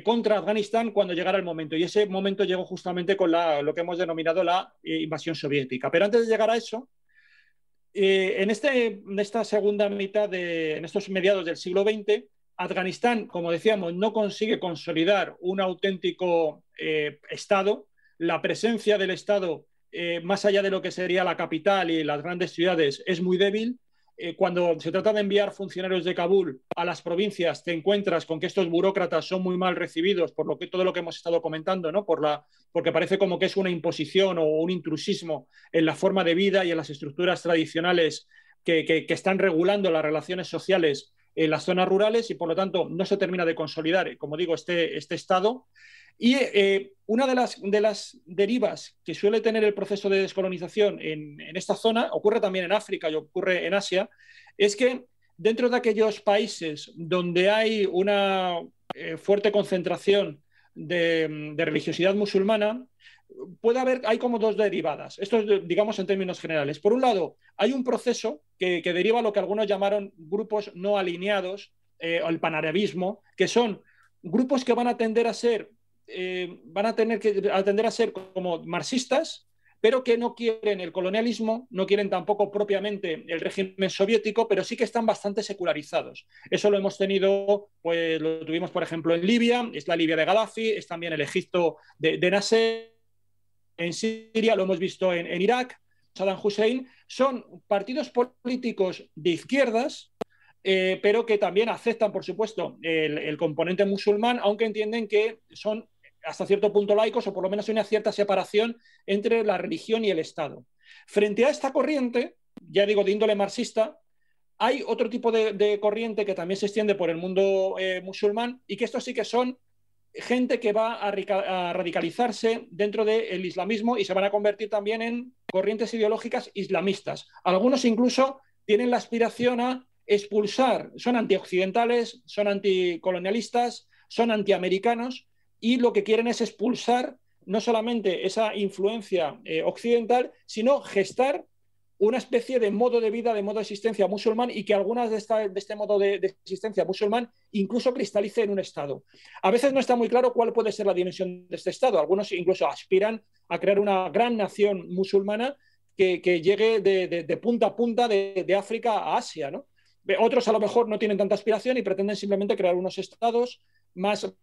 contra Afganistán cuando llegara el momento. Y ese momento llegó justamente con lo que hemos denominado la invasión soviética. Pero antes de llegar a eso, en esta segunda mitad, en estos mediados del siglo XX, Afganistán, como decíamos, no consigue consolidar un auténtico Estado. La presencia del Estado, más allá de lo que sería la capital y las grandes ciudades, es muy débil. Cuando se trata de enviar funcionarios de Kabul a las provincias, te encuentras con que estos burócratas son muy mal recibidos por todo lo que hemos estado comentando, ¿no? Porque parece como que es una imposición o un intrusismo en la forma de vida y en las estructuras tradicionales que están regulando las relaciones sociales en las zonas rurales y, por lo tanto, no se termina de consolidar, como digo, este Estado. Y una de las derivas que suele tener el proceso de descolonización en esta zona, ocurre también en África y ocurre en Asia, es que dentro de aquellos países donde hay una fuerte concentración de religiosidad musulmana, hay como dos derivadas. Esto es, digamos, en términos generales. Por un lado, hay un proceso que deriva lo que algunos llamaron grupos no alineados, o el panarabismo, que son grupos que van a tender a ser como marxistas, pero que no quieren el colonialismo, no quieren tampoco propiamente el régimen soviético, pero sí que están bastante secularizados. Eso lo hemos tenido, pues lo tuvimos, por ejemplo, en Libia, es la Libia de Gaddafi, es también el Egipto de Nasser, en Siria lo hemos visto en Irak, Saddam Hussein. Son partidos políticos de izquierdas, pero que también aceptan, por supuesto, el componente musulmán, aunque entienden que son hasta cierto punto laicos, o por lo menos hay una cierta separación entre la religión y el Estado. Frente a esta corriente, ya digo, de índole marxista, hay otro tipo de corriente que también se extiende por el mundo musulmán, y que estos sí que son gente que va a radicalizarse dentro del islamismo y se van a convertir también en corrientes ideológicas islamistas. Algunos incluso tienen la aspiración a expulsar, son antioccidentales, son anticolonialistas, son antiamericanos, y lo que quieren es expulsar no solamente esa influencia occidental, sino gestar una especie de modo de vida, de modo de existencia musulmán, y que algunas de este modo de existencia musulmán incluso cristalice en un Estado. A veces no está muy claro cuál puede ser la dimensión de este Estado. Algunos incluso aspiran a crear una gran nación musulmana que llegue de punta a punta de África a Asia, ¿no? Otros a lo mejor no tienen tanta aspiración y pretenden simplemente crear unos estados más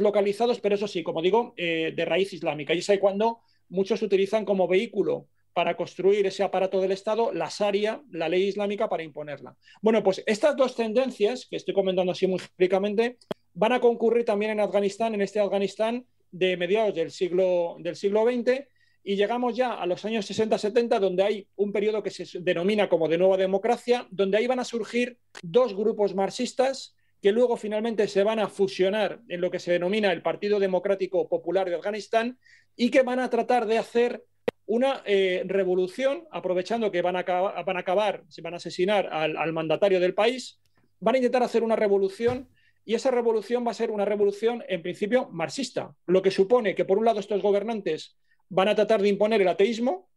localizados, pero eso sí, como digo, de raíz islámica. Y es ahí cuando muchos utilizan como vehículo para construir ese aparato del Estado la Sharia, la ley islámica, para imponerla. Bueno, pues estas dos tendencias, que estoy comentando así muy genéricamente, van a concurrir también en Afganistán, en este Afganistán de mediados del siglo XX, y llegamos ya a los años 60-70, donde hay un periodo que se denomina como de nueva democracia, donde ahí van a surgir dos grupos marxistas que luego finalmente se van a fusionar en lo que se denomina el Partido Democrático Popular de Afganistán y que van a tratar de hacer una revolución, aprovechando que van a acabar, se van a asesinar al mandatario del país, van a intentar hacer una revolución y esa revolución va a ser una revolución en principio marxista, lo que supone que por un lado estos gobernantes van a tratar de imponer el ateísmo,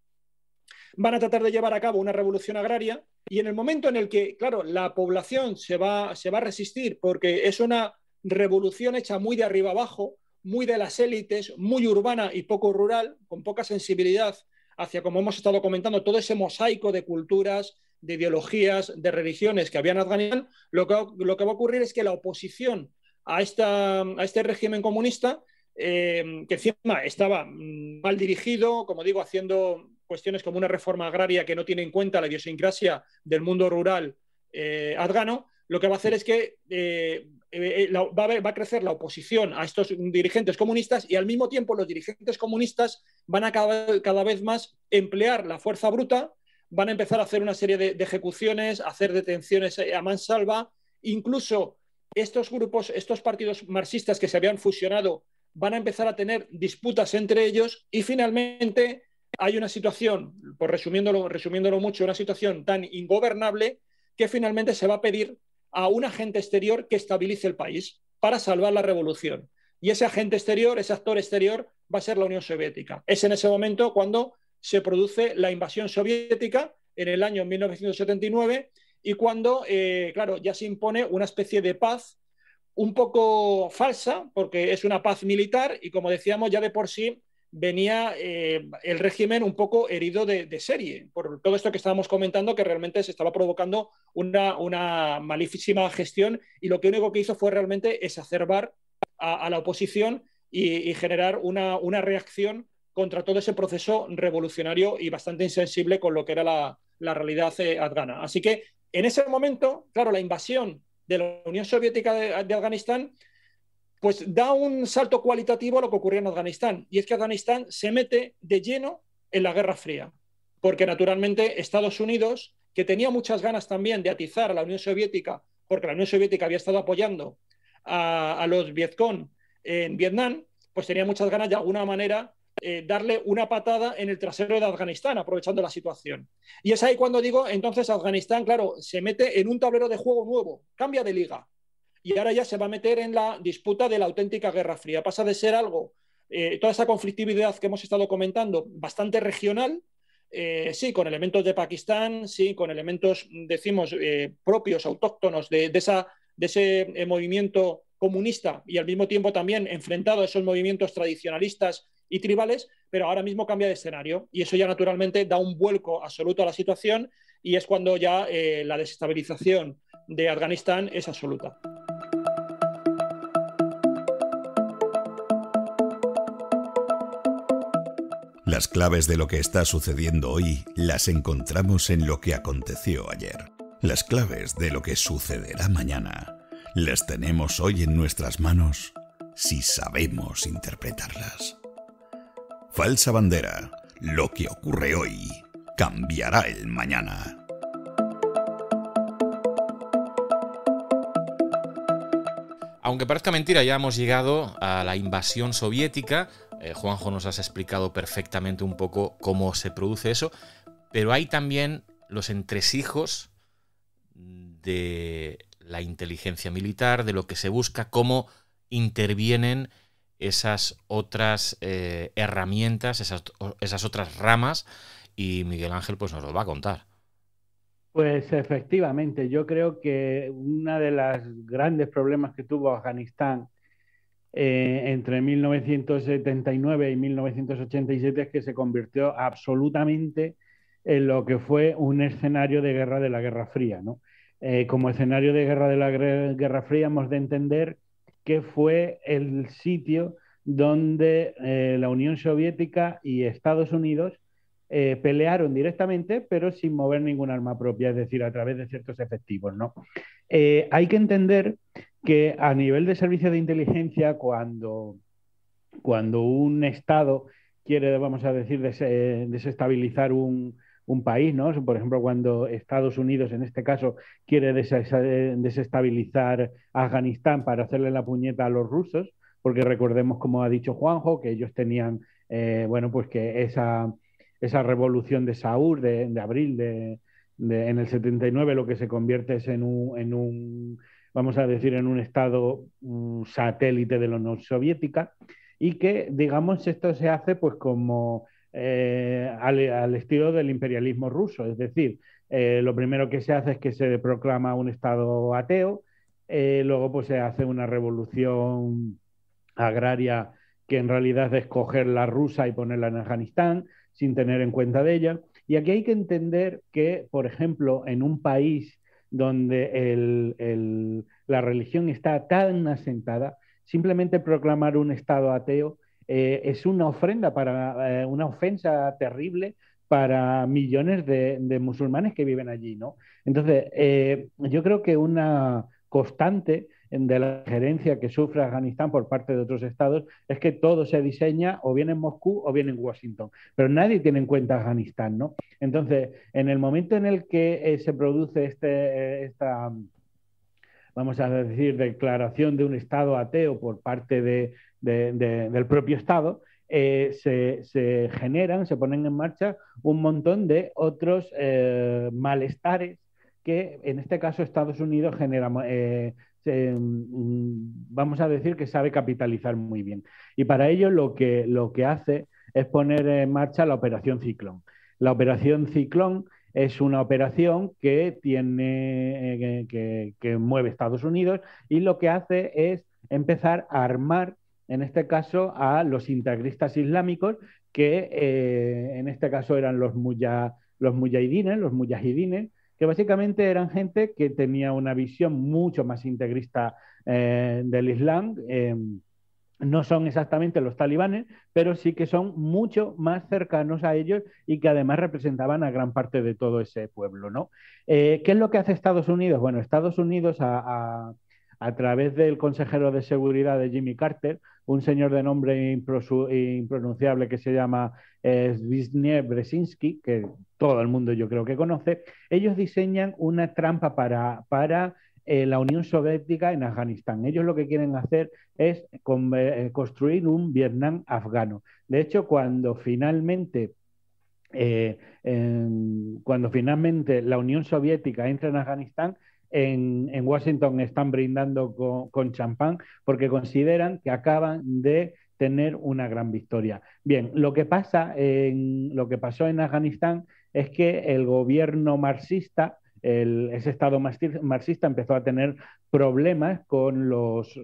van a tratar de llevar a cabo una revolución agraria y en el momento en el que, claro, la población se va a resistir porque es una revolución hecha muy de arriba abajo, muy de las élites, muy urbana y poco rural, con poca sensibilidad hacia, como hemos estado comentando, todo ese mosaico de culturas, de ideologías, de religiones que había en Afganistán, lo que va a ocurrir es que la oposición a este régimen comunista, que encima estaba mal dirigido, como digo, haciendo cuestiones como una reforma agraria que no tiene en cuenta la idiosincrasia del mundo rural afgano, lo que va a hacer es que va a crecer la oposición a estos dirigentes comunistas y al mismo tiempo los dirigentes comunistas van a cada vez más emplear la fuerza bruta, van a empezar a hacer una serie de ejecuciones, a hacer detenciones a mansalva, incluso estos grupos, estos partidos marxistas que se habían fusionado van a empezar a tener disputas entre ellos y finalmente hay una situación, por resumiéndolo mucho, una situación tan ingobernable que finalmente se va a pedir a un agente exterior que estabilice el país para salvar la revolución. Y ese agente exterior, ese actor exterior, va a ser la Unión Soviética. Es en ese momento cuando se produce la invasión soviética en el año 1979 y cuando, claro, ya se impone una especie de paz un poco falsa, porque es una paz militar y, como decíamos, ya de por sí venía el régimen un poco herido de serie, por todo esto que estábamos comentando, que realmente se estaba provocando una malísima gestión y lo que único que hizo fue realmente exacerbar a la oposición y generar una reacción contra todo ese proceso revolucionario y bastante insensible con lo que era la realidad afgana. Así que en ese momento, claro, la invasión de la Unión Soviética de Afganistán pues da un salto cualitativo a lo que ocurría en Afganistán. Y es que Afganistán se mete de lleno en la Guerra Fría. Porque naturalmente Estados Unidos, que tenía muchas ganas también de atizar a la Unión Soviética, porque la Unión Soviética había estado apoyando a los Vietcong en Vietnam, pues tenía muchas ganas de alguna manera darle una patada en el trasero de Afganistán, aprovechando la situación. Y es ahí cuando digo, entonces Afganistán, claro, se mete en un tablero de juego nuevo, cambia de liga. Y ahora ya se va a meter en la disputa de la auténtica Guerra Fría. Pasa de ser algo, toda esa conflictividad que hemos estado comentando, bastante regional, sí, con elementos de Pakistán, sí, con elementos, decimos, propios, autóctonos de ese movimiento comunista y al mismo tiempo también enfrentado a esos movimientos tradicionalistas y tribales, pero ahora mismo cambia de escenario y eso ya naturalmente da un vuelco absoluto a la situación y es cuando ya la desestabilización de Afganistán es absoluta. Las claves de lo que está sucediendo hoy las encontramos en lo que aconteció ayer. Las claves de lo que sucederá mañana las tenemos hoy en nuestras manos si sabemos interpretarlas. Falsa bandera, lo que ocurre hoy cambiará el mañana. Aunque parezca mentira, ya hemos llegado a la invasión soviética. Juanjo, nos has explicado perfectamente un poco cómo se produce eso, pero hay también los entresijos de la inteligencia militar, de lo que se busca, cómo intervienen esas otras herramientas, esas otras ramas, y Miguel Ángel pues nos lo va a contar. Pues efectivamente, yo creo que uno de los grandes problemas que tuvo Afganistán entre 1979 y 1987 es que se convirtió absolutamente en lo que fue un escenario de guerra de la Guerra Fría, ¿no? Como escenario de guerra de la Guerra Fría hemos de entender que fue el sitio donde la Unión Soviética y Estados Unidos pelearon directamente, pero sin mover ningún arma propia, es decir, a través de ciertos efectivos, ¿no? Hay que entender que a nivel de servicio de inteligencia, cuando un Estado quiere, vamos a decir, desestabilizar un país, ¿no? Por ejemplo, cuando Estados Unidos, en este caso, quiere desestabilizar Afganistán para hacerle la puñeta a los rusos, porque recordemos, como ha dicho Juanjo, que ellos tenían, bueno, pues que esa revolución de Saur, de abril en el 79, lo que se convierte es en un, vamos a decir, en un Estado satélite de la Unión Soviética, y que, digamos, esto se hace pues como al estilo del imperialismo ruso, es decir, lo primero que se hace es que se proclama un Estado ateo, luego pues se hace una revolución agraria que en realidad es coger la rusa y ponerla en Afganistán sin tener en cuenta de ella. Y aquí hay que entender que, por ejemplo, en un país donde la religión está tan asentada, simplemente proclamar un Estado ateo es una ofrenda una ofensa terrible para millones de musulmanes que viven allí, ¿no? Entonces, yo creo que una constante de la gerencia que sufre Afganistán por parte de otros estados es que todo se diseña o bien en Moscú o bien en Washington, pero nadie tiene en cuenta Afganistán, ¿no? Entonces, en el momento en el que se produce esta, vamos a decir, declaración de un Estado ateo por parte del propio Estado, se generan, se ponen en marcha un montón de otros malestares que en este caso Estados Unidos genera, vamos a decir que sabe capitalizar muy bien. Y para ello lo que hace es poner en marcha la Operación Ciclón. La Operación Ciclón es una operación que mueve Estados Unidos, y lo que hace es empezar a armar, en este caso, a los integristas islámicos, que en este caso eran los mujahidines, que básicamente eran gente que tenía una visión mucho más integrista del Islam. No son exactamente los talibanes, pero sí que son mucho más cercanos a ellos y que además representaban a gran parte de todo ese pueblo, ¿no? ¿Qué es lo que hace Estados Unidos? Bueno, Estados Unidos, a través del consejero de seguridad de Jimmy Carter, un señor de nombre impronunciable que se llama Zbigniew Brzezinski, que todo el mundo yo creo que conoce, ellos diseñan una trampa para la Unión Soviética en Afganistán. Ellos lo que quieren hacer es construir un Vietnam afgano. De hecho, cuando finalmente la Unión Soviética entra en Afganistán, en Washington están brindando con champán porque consideran que acaban de tener una gran victoria. Bien, lo que pasó en Afganistán es que el gobierno marxista, ese Estado marxista, empezó a tener problemas con los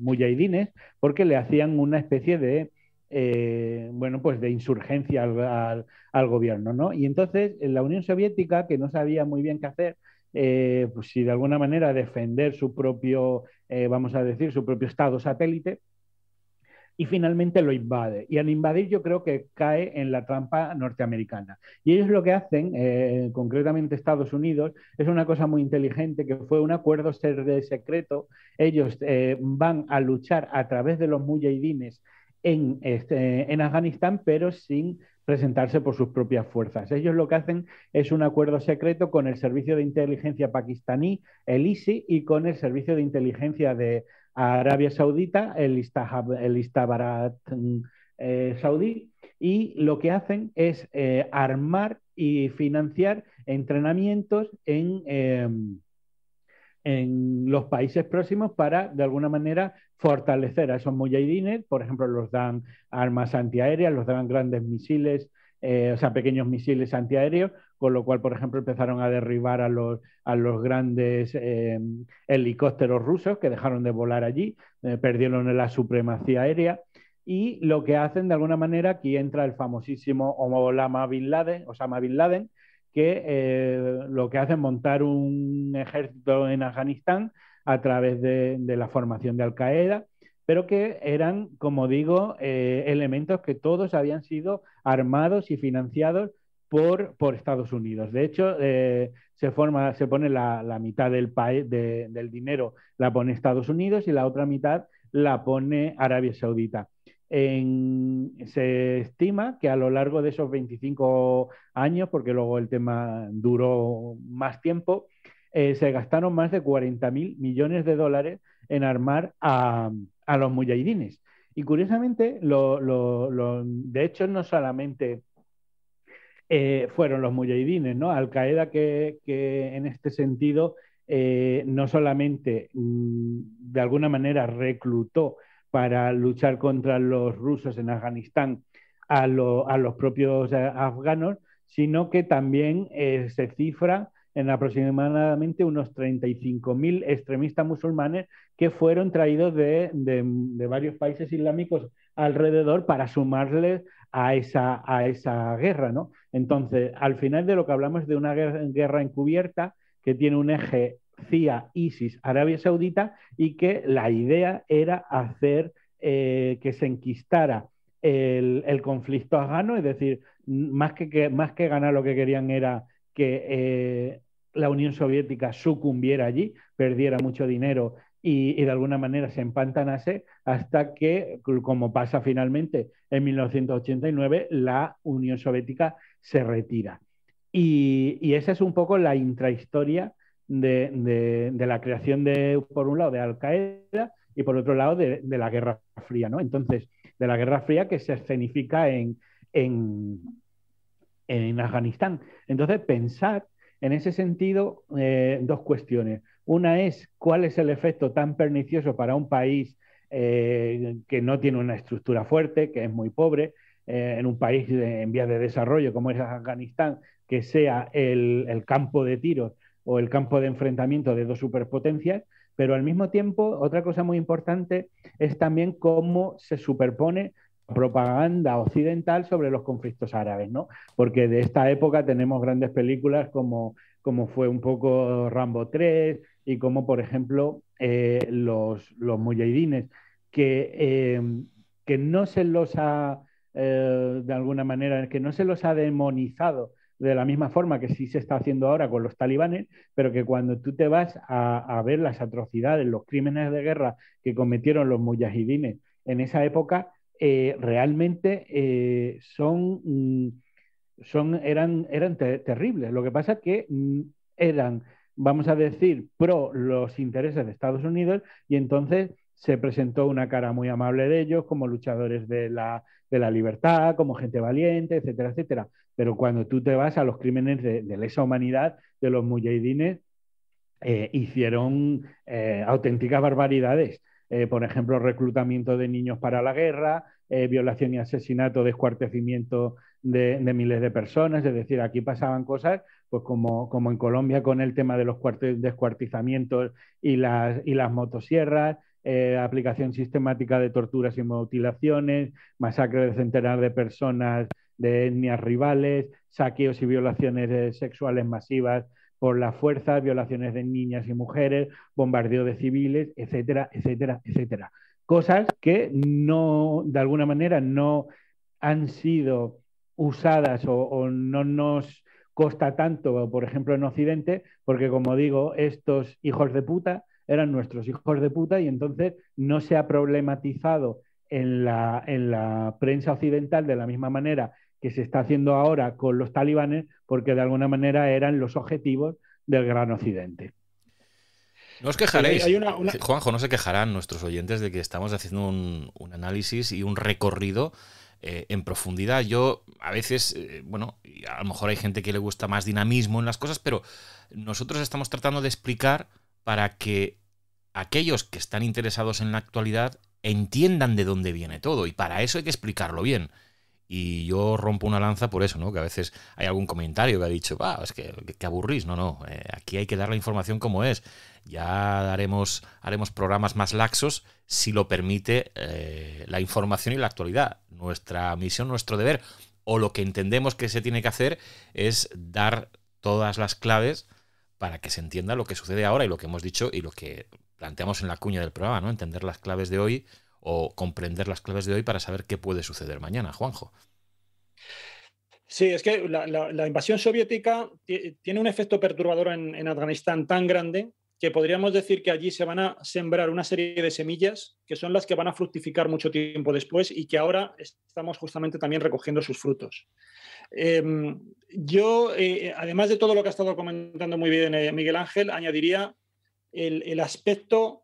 mujahidines, porque le hacían una especie de bueno, pues de insurgencia al gobierno, ¿no? Y entonces la Unión Soviética, que no sabía muy bien qué hacer, pues si de alguna manera defender su propio, vamos a decir, su propio Estado satélite, y finalmente lo invade. Y al invadir yo creo que cae en la trampa norteamericana. Y ellos lo que hacen, concretamente Estados Unidos, es una cosa muy inteligente, que fue un acuerdo secreto. Ellos van a luchar a través de los mujahidines en Afganistán, pero sin presentarse por sus propias fuerzas. Ellos lo que hacen es un acuerdo secreto con el servicio de inteligencia pakistaní, el ISI, y con el servicio de inteligencia de Arabia Saudita, el Istabarat saudí, y lo que hacen es armar y financiar entrenamientos en los países próximos para, de alguna manera, fortalecer a esos mujahidines. Por ejemplo, los dan armas antiaéreas, los dan grandes misiles, o sea, pequeños misiles antiaéreos, con lo cual, por ejemplo, empezaron a derribar a los grandes helicópteros rusos que dejaron de volar allí, perdieron la supremacía aérea. Y lo que hacen, de alguna manera, aquí entra el famosísimo Osama Bin Laden, que lo que hace es montar un ejército en Afganistán a través de la formación de Al-Qaeda, pero que eran, como digo, elementos que todos habían sido armados y financiados por Estados Unidos. De hecho, se pone la mitad del dinero la pone Estados Unidos y la otra mitad la pone Arabia Saudita. Se estima que a lo largo de esos 25 años, porque luego el tema duró más tiempo, se gastaron más de 40.000 millones de dólares en armar a los muyahidines. Y curiosamente, de hecho, no solamente fueron los muyahidines, ¿no? Al-Qaeda que en este sentido no solamente de alguna manera reclutó para luchar contra los rusos en Afganistán a los propios afganos, sino que también se cifra en aproximadamente unos 35.000 extremistas musulmanes que fueron traídos de varios países islámicos alrededor para sumarles a esa guerra, ¿no? Entonces, al final de lo que hablamos de una guerra encubierta que tiene un eje CIA, ISIS, Arabia Saudita, y que la idea era hacer que se enquistara el conflicto afgano, es decir, más que ganar, lo que querían era que la Unión Soviética sucumbiera allí, perdiera mucho dinero y de alguna manera se empantanase, hasta que, como pasa finalmente en 1989, la Unión Soviética se retira. Y esa es un poco la intrahistoria de la creación por un lado, de Al-Qaeda y por otro lado de la Guerra Fría, ¿no? Entonces, de la Guerra Fría que se escenifica en Afganistán. Entonces, pensar en ese sentido dos cuestiones. Una es cuál es el efecto tan pernicioso para un país que no tiene una estructura fuerte, que es muy pobre, en un país en vías de desarrollo como es Afganistán, que sea el campo de tiros o el campo de enfrentamiento de dos superpotencias, pero al mismo tiempo otra cosa muy importante es también cómo se superpone propaganda occidental sobre los conflictos árabes, ¿no? Porque de esta época tenemos grandes películas como fue un poco Rambo 3 y como, por ejemplo, los mujahidines, que no se los ha, de alguna manera, que no se los ha demonizado de la misma forma que sí se está haciendo ahora con los talibanes, pero que cuando tú te vas a ver las atrocidades, los crímenes de guerra que cometieron los mujahidines en esa época, realmente eran terribles. Lo que pasa es que eran, vamos a decir, pro los intereses de Estados Unidos, y entonces se presentó una cara muy amable de ellos como luchadores de la libertad, como gente valiente, etcétera, etcétera. Pero cuando tú te vas a los crímenes de lesa humanidad de los mujahidines, hicieron auténticas barbaridades. Por ejemplo, reclutamiento de niños para la guerra, violación y asesinato, descuartizamiento de miles de personas. Es decir, aquí pasaban cosas pues como en Colombia con el tema de los descuartizamientos y las motosierras, aplicación sistemática de torturas y mutilaciones, masacre de centenares de personas de etnias rivales, saqueos y violaciones sexuales masivas por la fuerza, violaciones de niñas y mujeres, bombardeo de civiles, etcétera, etcétera, etcétera. Cosas que no, de alguna manera, no han sido usadas o no nos consta tanto, por ejemplo, en Occidente, porque, como digo, estos hijos de puta eran nuestros hijos de puta, y entonces no se ha problematizado en la prensa occidental de la misma manera que se está haciendo ahora con los talibanes, porque de alguna manera eran los objetivos del gran occidente. No os quejaréis, Juanjo, no se quejarán nuestros oyentes de que estamos haciendo un análisis y un recorrido en profundidad. Yo a veces, a lo mejor hay gente que le gusta más dinamismo en las cosas, pero nosotros estamos tratando de explicar para que aquellos que están interesados en la actualidad entiendan de dónde viene todo, y para eso hay que explicarlo bien. Y yo rompo una lanza por eso, ¿no? Que a veces hay algún comentario que ha dicho, es que aburrís. No, aquí hay que dar la información como es. Ya haremos programas más laxos si lo permite la información y la actualidad. Nuestra misión, nuestro deber, o lo que entendemos que se tiene que hacer, es dar todas las claves para que se entienda lo que sucede ahora y lo que hemos dicho y lo que planteamos en la cuña del programa, ¿no? Entender las claves de hoy o comprender las claves de hoy para saber qué puede suceder mañana, Juanjo. Sí, es que la invasión soviética tiene un efecto perturbador en Afganistán tan grande que podríamos decir que allí se van a sembrar una serie de semillas que son las que van a fructificar mucho tiempo después y que ahora estamos justamente también recogiendo sus frutos. Además de todo lo que ha estado comentando muy bien Miguel Ángel, añadiría el aspecto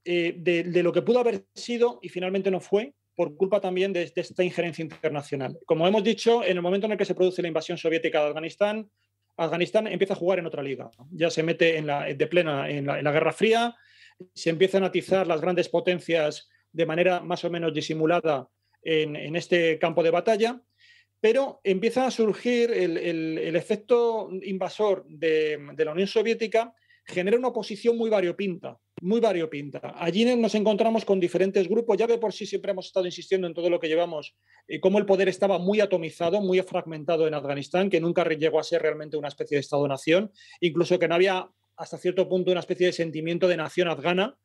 de lo que pudo haber sido y finalmente no fue, por culpa también de esta injerencia internacional. Como hemos dicho, en el momento en el que se produce la invasión soviética de Afganistán, Afganistán empieza a jugar en otra liga. Ya se mete de plena en la Guerra Fría, se empiezan a atizar las grandes potencias de manera más o menos disimulada en este campo de batalla, pero empieza a surgir el efecto invasor de la Unión Soviética, genera una oposición muy variopinta, muy variopinta. Allí nos encontramos con diferentes grupos, ya de por sí siempre hemos estado insistiendo en todo lo que llevamos, cómo el poder estaba muy atomizado, muy fragmentado en Afganistán, que nunca llegó a ser realmente una especie de Estado-nación, incluso que no había hasta cierto punto una especie de sentimiento de nación afgana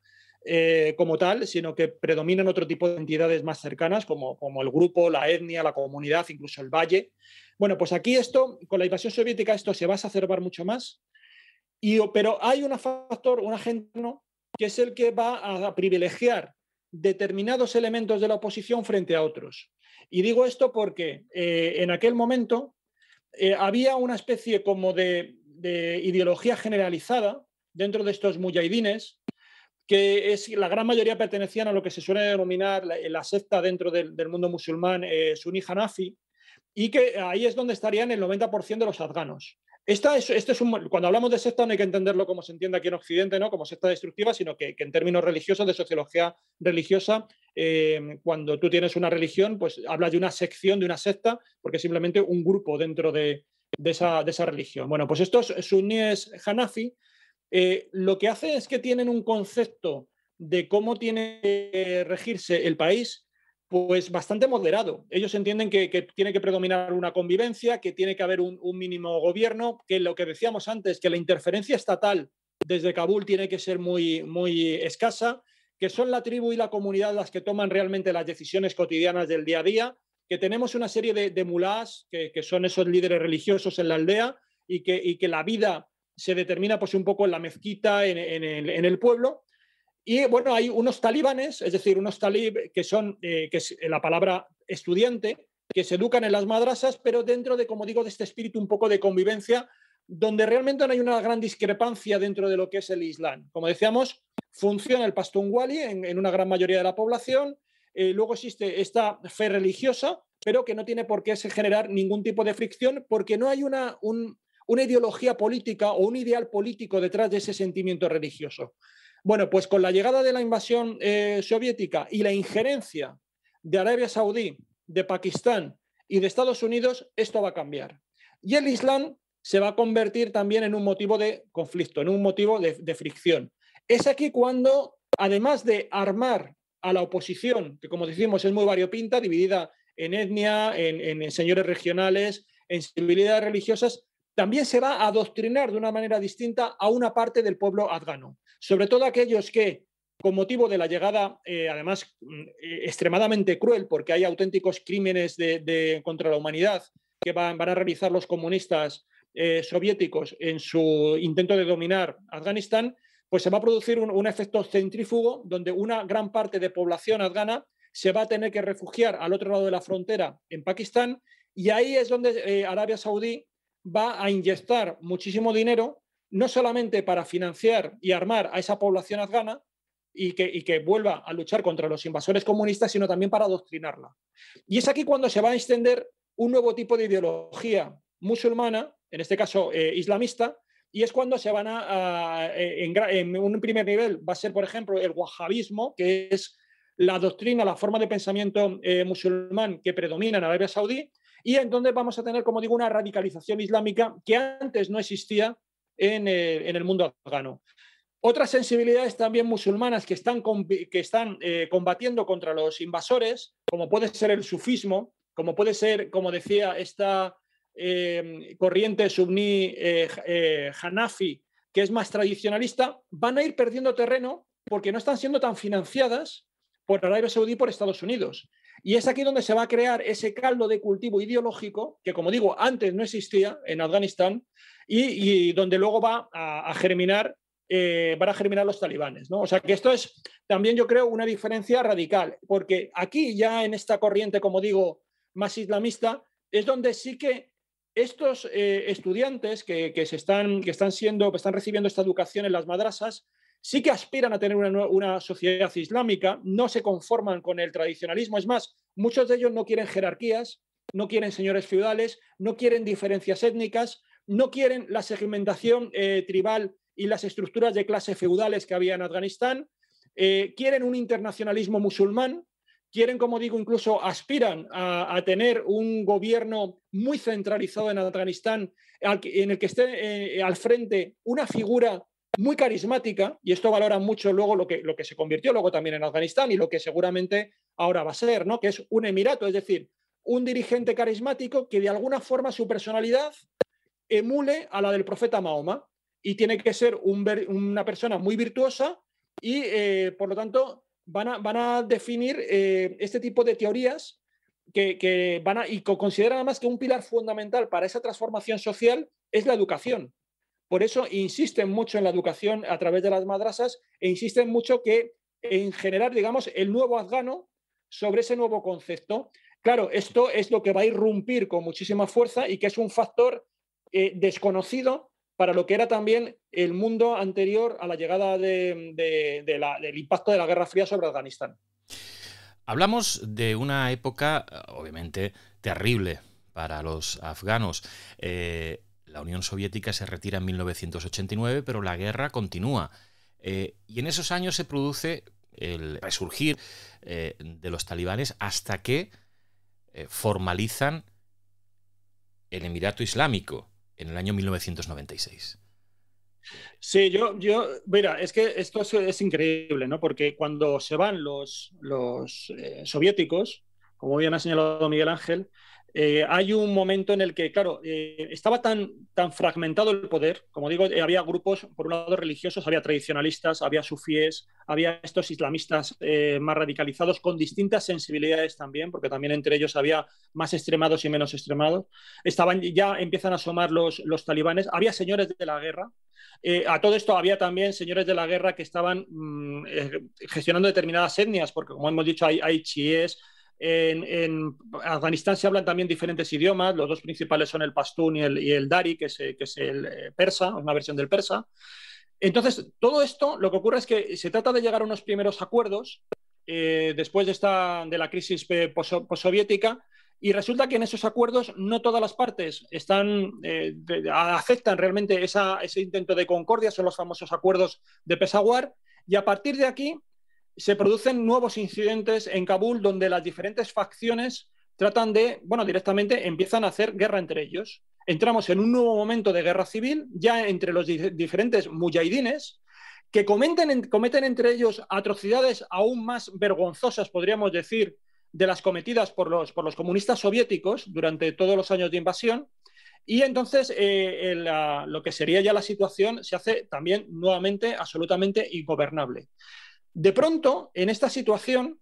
como tal, sino que predominan otro tipo de entidades más cercanas, como el grupo, la etnia, la comunidad, incluso el valle. Bueno, pues aquí con la invasión soviética esto se va a exacerbar mucho más, pero hay un factor, un agente, ¿no?, que es el que va a privilegiar determinados elementos de la oposición frente a otros. Y digo esto porque en aquel momento había una especie como de ideología generalizada dentro de estos mujahidines, que la gran mayoría pertenecían a lo que se suele denominar la secta dentro del mundo musulmán suní hanafi, y que ahí es donde estarían el 90% de los afganos. Cuando hablamos de secta no hay que entenderlo como se entiende aquí en Occidente, ¿no?, como secta destructiva, sino que en términos religiosos, de sociología religiosa, cuando tú tienes una religión, pues hablas de una sección, de una secta, porque es simplemente un grupo dentro de esa religión. Bueno, pues estos suníes hanafi lo que hace es que tienen un concepto de cómo tiene que regirse el país pues bastante moderado. Ellos entienden que tiene que predominar una convivencia, que tiene que haber un mínimo gobierno, que lo que decíamos antes, que la interferencia estatal desde Kabul tiene que ser muy, muy escasa, que son la tribu y la comunidad las que toman realmente las decisiones cotidianas del día a día, que tenemos una serie de mulás, que son esos líderes religiosos en la aldea, y que la vida se determina pues un poco en la mezquita, en el pueblo. Y bueno, hay unos talibanes, es decir, unos talib que son, que es la palabra estudiante, que se educan en las madrasas, pero dentro de, como digo, de este espíritu un poco de convivencia, donde realmente no hay una gran discrepancia dentro de lo que es el Islam. Como decíamos, funciona el Pashtun-Wali en una gran mayoría de la población, luego existe esta fe religiosa, pero que no tiene por qué generar ningún tipo de fricción, porque no hay una ideología política o un ideal político detrás de ese sentimiento religioso. Bueno, pues con la llegada de la invasión soviética y la injerencia de Arabia Saudí, de Pakistán y de Estados Unidos, esto va a cambiar. Y el Islam se va a convertir también en un motivo de conflicto, en un motivo de fricción. Es aquí cuando, además de armar a la oposición, que como decimos es muy variopinta, dividida en etnia, en señores regionales, en sensibilidades religiosas, también se va a adoctrinar de una manera distinta a una parte del pueblo afgano. Sobre todo aquellos que, con motivo de la llegada, además extremadamente cruel, porque hay auténticos crímenes contra la humanidad que van a realizar los comunistas soviéticos en su intento de dominar Afganistán, pues se va a producir un efecto centrífugo donde una gran parte de población afgana se va a tener que refugiar al otro lado de la frontera, en Pakistán, y ahí es donde Arabia Saudí va a inyectar muchísimo dinero, no solamente para financiar y armar a esa población afgana y que vuelva a luchar contra los invasores comunistas, sino también para adoctrinarla. Y es aquí cuando se va a extender un nuevo tipo de ideología musulmana, en este caso islamista, y es cuando se van en un primer nivel va a ser, por ejemplo, el wahabismo, que es la doctrina, la forma de pensamiento musulmán que predomina en Arabia Saudí, y en donde vamos a tener, como digo, una radicalización islámica que antes no existía en el mundo afgano. Otras sensibilidades también musulmanas que están combatiendo contra los invasores, como puede ser el sufismo, como puede ser, como decía, esta corriente suní hanafi, que es más tradicionalista, van a ir perdiendo terreno porque no están siendo tan financiadas por Arabia Saudí y por Estados Unidos. Y es aquí donde se va a crear ese caldo de cultivo ideológico que, como digo, antes no existía en Afganistán y donde luego va a germinar, van a germinar los talibanes, ¿no? O sea que esto es también, yo creo, una diferencia radical, porque aquí ya en esta corriente, como digo, más islamista, es donde sí que estos estudiantes que están recibiendo esta educación en las madrasas sí que aspiran a tener una sociedad islámica, no se conforman con el tradicionalismo. Es más, muchos de ellos no quieren jerarquías, no quieren señores feudales, no quieren diferencias étnicas, no quieren la segmentación tribal y las estructuras de clase feudales que había en Afganistán, quieren un internacionalismo musulmán, quieren, como digo, incluso aspiran a tener un gobierno muy centralizado en Afganistán, en el que esté al frente una figura muy carismática, y esto valora mucho luego lo que se convirtió luego también en Afganistán y lo que seguramente ahora va a ser, ¿no? Que es un emirato, es decir, un dirigente carismático que de alguna forma su personalidad emule a la del profeta Mahoma, y tiene que ser una persona muy virtuosa y, por lo tanto, van a definir este tipo de teorías que consideran además que un pilar fundamental para esa transformación social es la educación. Por eso insisten mucho en la educación a través de las madrasas e insisten mucho en generar, digamos, el nuevo afgano sobre ese nuevo concepto. Claro, esto es lo que va a irrumpir con muchísima fuerza y que es un factor desconocido para lo que era también el mundo anterior a la llegada del impacto de la Guerra Fría sobre Afganistán. Hablamos de una época, obviamente, terrible para los afganos. La Unión Soviética se retira en 1989, pero la guerra continúa. Y en esos años se produce el resurgir de los talibanes hasta que formalizan el Emirato Islámico en el año 1996. Sí, mira, es que esto es increíble, ¿no? Porque cuando se van los soviéticos, como bien ha señalado Miguel Ángel, hay un momento en el que, claro, estaba tan fragmentado el poder, como digo, había grupos, por un lado religiosos, había tradicionalistas, había sufíes, había estos islamistas más radicalizados con distintas sensibilidades también, porque también entre ellos había más extremados y menos extremados. Ya empiezan a asomar los talibanes, había señores de la guerra. A todo esto había también señores de la guerra que estaban gestionando determinadas etnias, porque como hemos dicho hay chiíes. En Afganistán se hablan también diferentes idiomas, los dos principales son el pastún y el dari, que es el persa, una versión del persa. Entonces, todo esto, lo que ocurre es que se trata de llegar a unos primeros acuerdos después de la crisis postsoviética, y resulta que en esos acuerdos no todas las partes aceptan realmente ese intento de concordia, son los famosos acuerdos de Peshawar, y a partir de aquí se producen nuevos incidentes en Kabul donde las diferentes facciones tratan directamente empiezan a hacer guerra entre ellos. Entramos en un nuevo momento de guerra civil, ya entre los diferentes mujahidines, que cometen entre ellos atrocidades aún más vergonzosas, podríamos decir, de las cometidas por los comunistas soviéticos durante todos los años de invasión. Y entonces lo que sería ya la situación se hace también nuevamente absolutamente ingobernable. De pronto, en esta situación,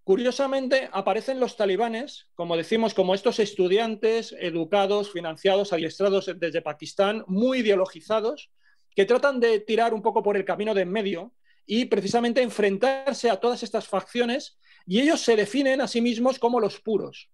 curiosamente, aparecen los talibanes, como decimos, como estos estudiantes educados, financiados, adiestrados desde Pakistán, muy ideologizados, que tratan de tirar un poco por el camino de en medio y precisamente enfrentarse a todas estas facciones, y ellos se definen a sí mismos como los puros.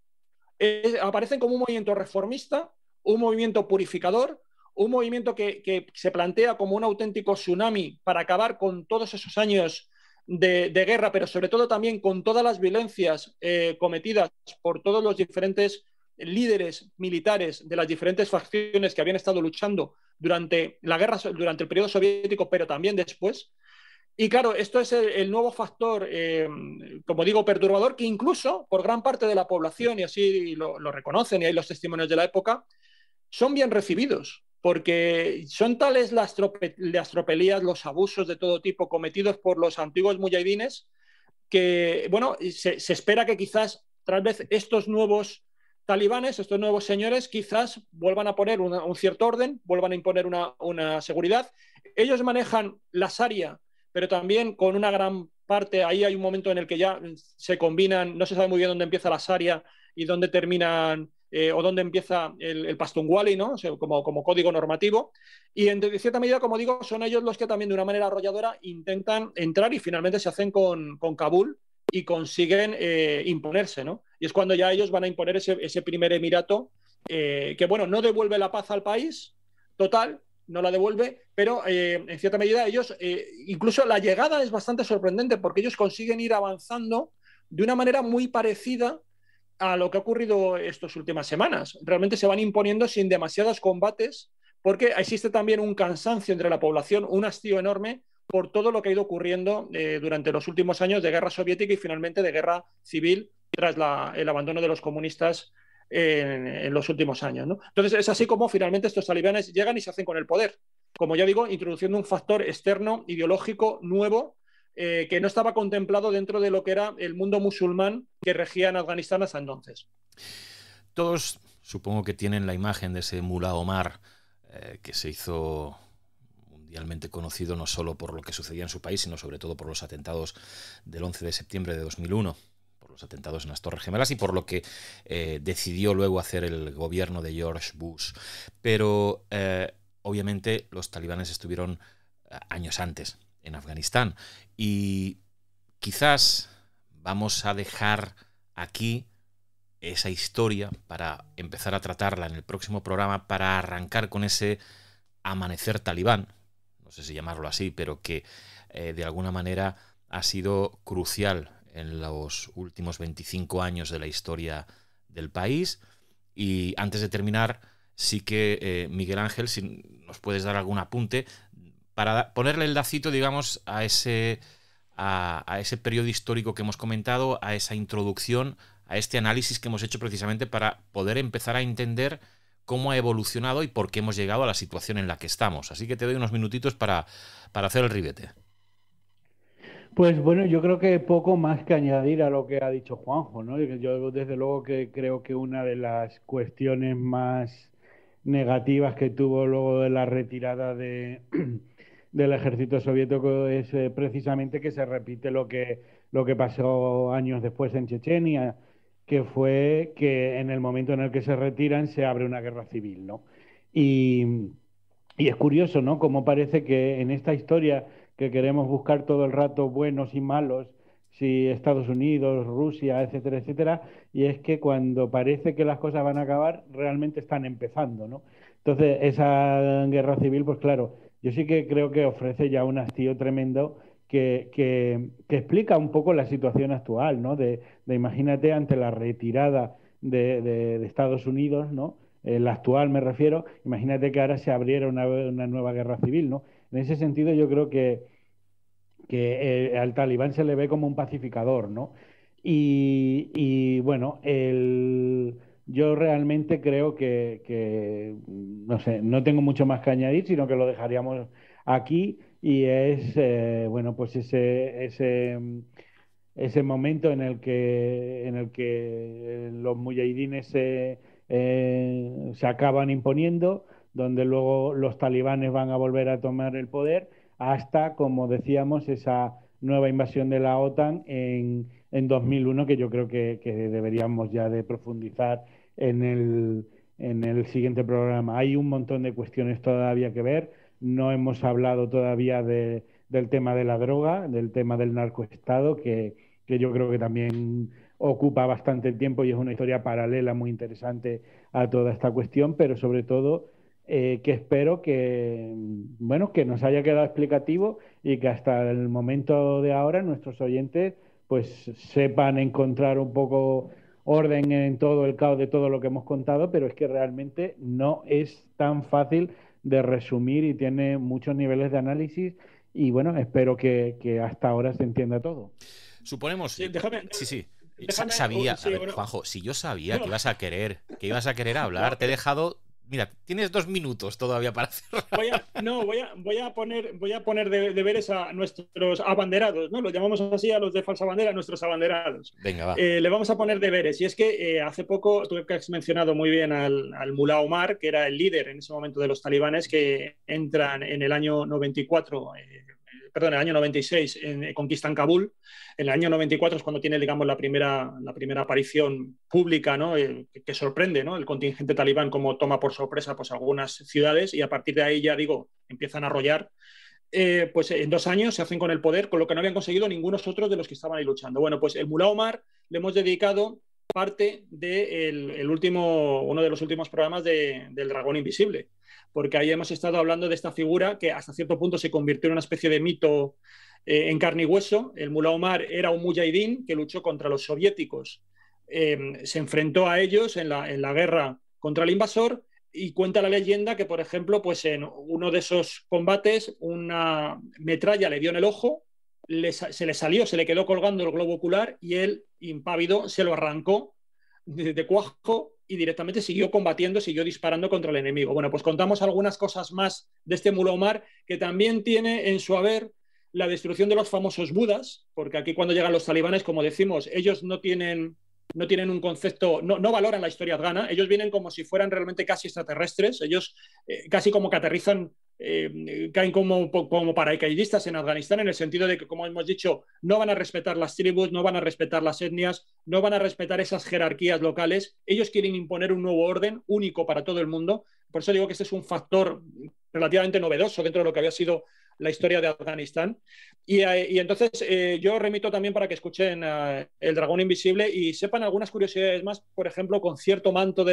Aparecen como un movimiento reformista, un movimiento purificador, un movimiento que se plantea como un auténtico tsunami para acabar con todos esos años de guerra, pero sobre todo también con todas las violencias cometidas por todos los diferentes líderes militares de las diferentes facciones que habían estado luchando durante la guerra, durante el periodo soviético, pero también después. Y claro, esto es el nuevo factor, como digo, perturbador, que incluso por gran parte de la población, y así lo reconocen, y hay los testimonios de la época, son bien recibidos, porque son tales las tropelías, los abusos de todo tipo cometidos por los antiguos mujahidines, que, bueno, se espera que quizás, tal vez, estos nuevos talibanes, estos nuevos señores, quizás vuelvan a poner un cierto orden, vuelvan a imponer una seguridad. Ellos manejan la sharia, pero también con una gran parte, ahí hay un momento en el que ya se combinan, no se sabe muy bien dónde empieza la Sharia y dónde terminan o dónde empieza el Pashtun-Wali, ¿no? O sea, como código normativo. Y en cierta medida, como digo, son ellos los que también de una manera arrolladora intentan entrar y finalmente se hacen con Kabul y consiguen imponerse, ¿no? Y es cuando ya ellos van a imponer ese primer emirato que, bueno, no devuelve la paz al país, total, no la devuelve, pero en cierta medida ellos, incluso la llegada es bastante sorprendente porque ellos consiguen ir avanzando de una manera muy parecida a lo que ha ocurrido estas últimas semanas. Realmente se van imponiendo sin demasiados combates porque existe también un cansancio entre la población, un hastío enorme por todo lo que ha ido ocurriendo durante los últimos años de guerra soviética y finalmente de guerra civil tras el abandono de los comunistas en los últimos años, ¿no? Entonces es así como finalmente estos talibanes llegan y se hacen con el poder. Como ya digo, introduciendo un factor externo, ideológico, nuevo, que no estaba contemplado dentro de lo que era el mundo musulmán que regía en Afganistán hasta entonces. Todos supongo que tienen la imagen de ese Mullah Omar que se hizo mundialmente conocido no solo por lo que sucedía en su país, sino sobre todo por los atentados del 11 de septiembre de 2001, por los atentados en las Torres Gemelas y por lo que decidió luego hacer el gobierno de George Bush. Pero obviamente los talibanes estuvieron años antes en Afganistán y quizás vamos a dejar aquí esa historia para empezar a tratarla en el próximo programa, para arrancar con ese amanecer talibán, no sé si llamarlo así, pero que de alguna manera ha sido crucial en los últimos 25 años de la historia del país. Y antes de terminar, sí que Miguel Ángel, si nos puedes dar algún apunte para ponerle el lacito, digamos, a ese periodo histórico que hemos comentado, a esa introducción, a este análisis que hemos hecho precisamente para poder empezar a entender cómo ha evolucionado y por qué hemos llegado a la situación en la que estamos. Así que te doy unos minutitos para hacer el ribete. Pues bueno, yo creo que poco más que añadir a lo que ha dicho Juanjo, ¿no? Yo desde luego que creo que una de las cuestiones más negativas que tuvo luego de la retirada del ejército soviético es precisamente que se repite lo que pasó años después en Chechenia, que fue que en el momento en el que se retiran se abre una guerra civil, ¿no? Y es curioso, ¿no? Cómo parece que en esta historia que queremos buscar todo el rato buenos y malos, si Estados Unidos, Rusia, etcétera, etcétera, y es que cuando parece que las cosas van a acabar, realmente están empezando, ¿no? Entonces, esa guerra civil, pues claro, yo sí que creo que ofrece ya un hastío tremendo que explica un poco la situación actual, ¿no? De imagínate ante la retirada de Estados Unidos, ¿no? La actual me refiero, imagínate que ahora se abriera una nueva guerra civil, ¿no? En ese sentido yo creo que al talibán se le ve como un pacificador, ¿no? Y bueno, yo realmente creo que, no sé, no tengo mucho más que añadir, sino que lo dejaríamos aquí y es, bueno, pues ese momento en el que los muyahidines se acaban imponiendo, donde luego los talibanes van a volver a tomar el poder, hasta, como decíamos, esa nueva invasión de la OTAN en 2001, que yo creo que deberíamos ya de profundizar en el siguiente programa. Hay un montón de cuestiones todavía que ver. No hemos hablado todavía del tema de la droga, del tema del narcoestado, que yo creo que también ocupa bastante tiempo y es una historia paralela muy interesante a toda esta cuestión, pero sobre todo que espero que, bueno, que nos haya quedado explicativo y que hasta el momento de ahora nuestros oyentes pues sepan encontrar un poco orden en todo el caos de todo lo que hemos contado, pero es que realmente no es tan fácil de resumir y tiene muchos niveles de análisis y bueno, espero que hasta ahora se entienda todo. Suponemos... Sí, déjame... Sí. Déjame, sabía, sí, a ver, bueno. Juanjo, si yo sabía que ibas a querer hablar, te he dejado. Mira, tienes 2 minutos todavía para hacerlo. Voy a poner de deberes a nuestros abanderados, ¿no? Los llamamos así a los de falsa bandera, nuestros abanderados. Venga, va. Le vamos a poner deberes. Y es que hace poco, tú que has mencionado muy bien al Mullah Omar, que era el líder en ese momento de los talibanes, que entran en el año 94 perdón, en el año 96 conquistan Kabul. En el año 94 es cuando tiene, digamos, la primera aparición pública, ¿no? Que sorprende, ¿no? El contingente talibán como toma por sorpresa pues, algunas ciudades, y a partir de ahí ya, digo, empiezan a arrollar. Pues en 2 años se hacen con el poder, con lo que no habían conseguido ningunos otros de los que estaban ahí luchando. Bueno, pues el Mulá Omar le hemos dedicado parte de uno de los últimos programas del Dragón Invisible, porque ahí hemos estado hablando de esta figura que hasta cierto punto se convirtió en una especie de mito en carne y hueso. El Mulá Omar era un mujahidín que luchó contra los soviéticos, se enfrentó a ellos en la guerra contra el invasor, y cuenta la leyenda que, por ejemplo, pues en uno de esos combates una metralla le dio en el ojo, se le salió, se le quedó colgando el globo ocular, y él, impávido, se lo arrancó de cuajo y directamente siguió combatiendo, siguió disparando contra el enemigo. Bueno, pues contamos algunas cosas más de este Mulá Omar, que también tiene en su haber la destrucción de los famosos budas, porque aquí cuando llegan los talibanes, como decimos, ellos no tienen un concepto, no valoran la historia afgana, ellos vienen como si fueran realmente casi extraterrestres, ellos casi como que aterrizan, caen como paracaidistas en Afganistán, en el sentido de que, como hemos dicho, no van a respetar las tribus, no van a respetar las etnias, no van a respetar esas jerarquías locales, ellos quieren imponer un nuevo orden único para todo el mundo. Por eso digo que este es un factor relativamente novedoso dentro de lo que había sido la historia de Afganistán. Y entonces yo remito también para que escuchen El Dragón Invisible y sepan algunas curiosidades más, por ejemplo, con cierto manto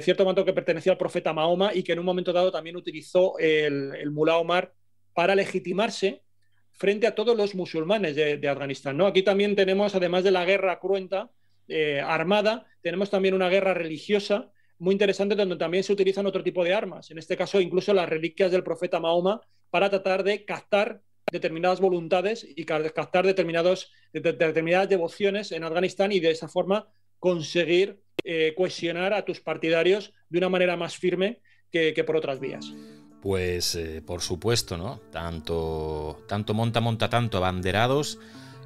cierto manto que pertenecía al profeta Mahoma, y que en un momento dado también utilizó el Mulá Omar para legitimarse frente a todos los musulmanes de Afganistán, ¿no? Aquí también tenemos, además de la guerra cruenta armada, tenemos también una guerra religiosa muy interesante, donde también se utilizan otro tipo de armas, en este caso incluso las reliquias del profeta Mahoma, para tratar de captar determinadas voluntades y captar determinadas devociones en Afganistán, y de esa forma conseguir cohesionar a tus partidarios de una manera más firme que por otras vías. Pues por supuesto, ¿no? Tanto monta tanto, abanderados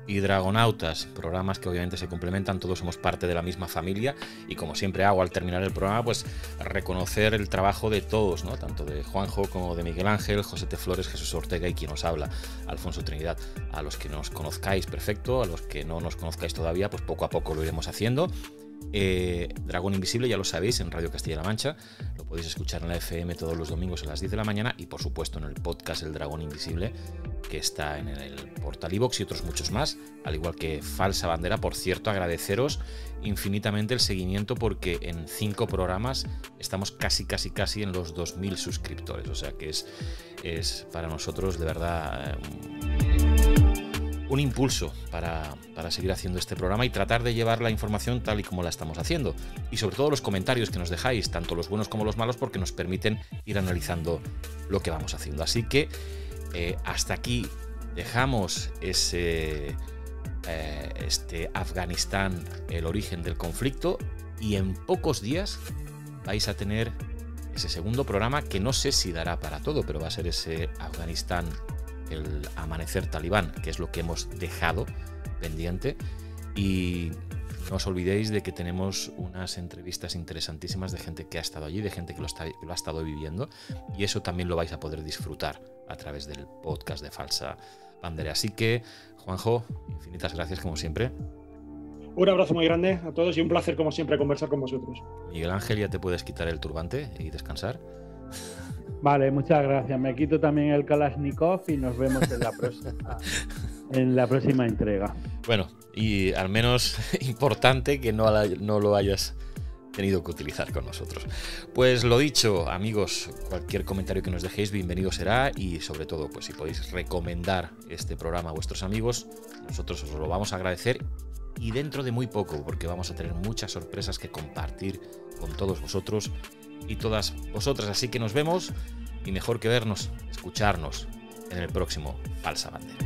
y dragonautas, programas que obviamente se complementan, todos somos parte de la misma familia, y como siempre hago al terminar el programa, pues reconocer el trabajo de todos, ¿no? Tanto de Juanjo como de Miguel Ángel, José T. Flores, Jesús Ortega y quien os habla, Alfonso Trinidad. A los que nos conozcáis, perfecto; a los que no nos conozcáis todavía, pues poco a poco lo iremos haciendo. Dragón Invisible, ya lo sabéis, en Radio Castilla-La Mancha, lo podéis escuchar en la FM todos los domingos a las 10 de la mañana, y por supuesto en el podcast El Dragón Invisible, que está en el portal iVoox, y otros muchos más, al igual que Falsa Bandera. Por cierto, agradeceros infinitamente el seguimiento, porque en 5 programas estamos casi en los 2000 suscriptores, o sea que es para nosotros de verdad un impulso para seguir haciendo este programa y tratar de llevar la información tal y como la estamos haciendo, y sobre todo los comentarios que nos dejáis, tanto los buenos como los malos, porque nos permiten ir analizando lo que vamos haciendo. Así que hasta aquí dejamos este Afganistán, el origen del conflicto, y en pocos días vais a tener ese segundo programa, que no sé si dará para todo, pero va a ser ese Afganistán, el amanecer talibán, que es lo que hemos dejado pendiente. Y no os olvidéis de que tenemos unas entrevistas interesantísimas de gente que ha estado allí, de gente que lo ha estado viviendo, y eso también lo vais a poder disfrutar a través del podcast de Falsa Bandera. Así que, Juanjo, infinitas gracias como siempre. Un abrazo muy grande a todos y un placer como siempre conversar con vosotros. Miguel Ángel, ya te puedes quitar el turbante y descansar. Vale, muchas gracias. Me quito también el Kalashnikov y nos vemos en la próxima entrega. Bueno, y al menos importante que no lo hayas tenido que utilizar con nosotros. Pues lo dicho, amigos, cualquier comentario que nos dejéis, bienvenido será, y sobre todo, pues si podéis recomendar este programa a vuestros amigos, nosotros os lo vamos a agradecer, y dentro de muy poco, porque vamos a tener muchas sorpresas que compartir con todos vosotros y todas vosotras. Así que nos vemos, y mejor que vernos, escucharnos en el próximo Falsa Bandera.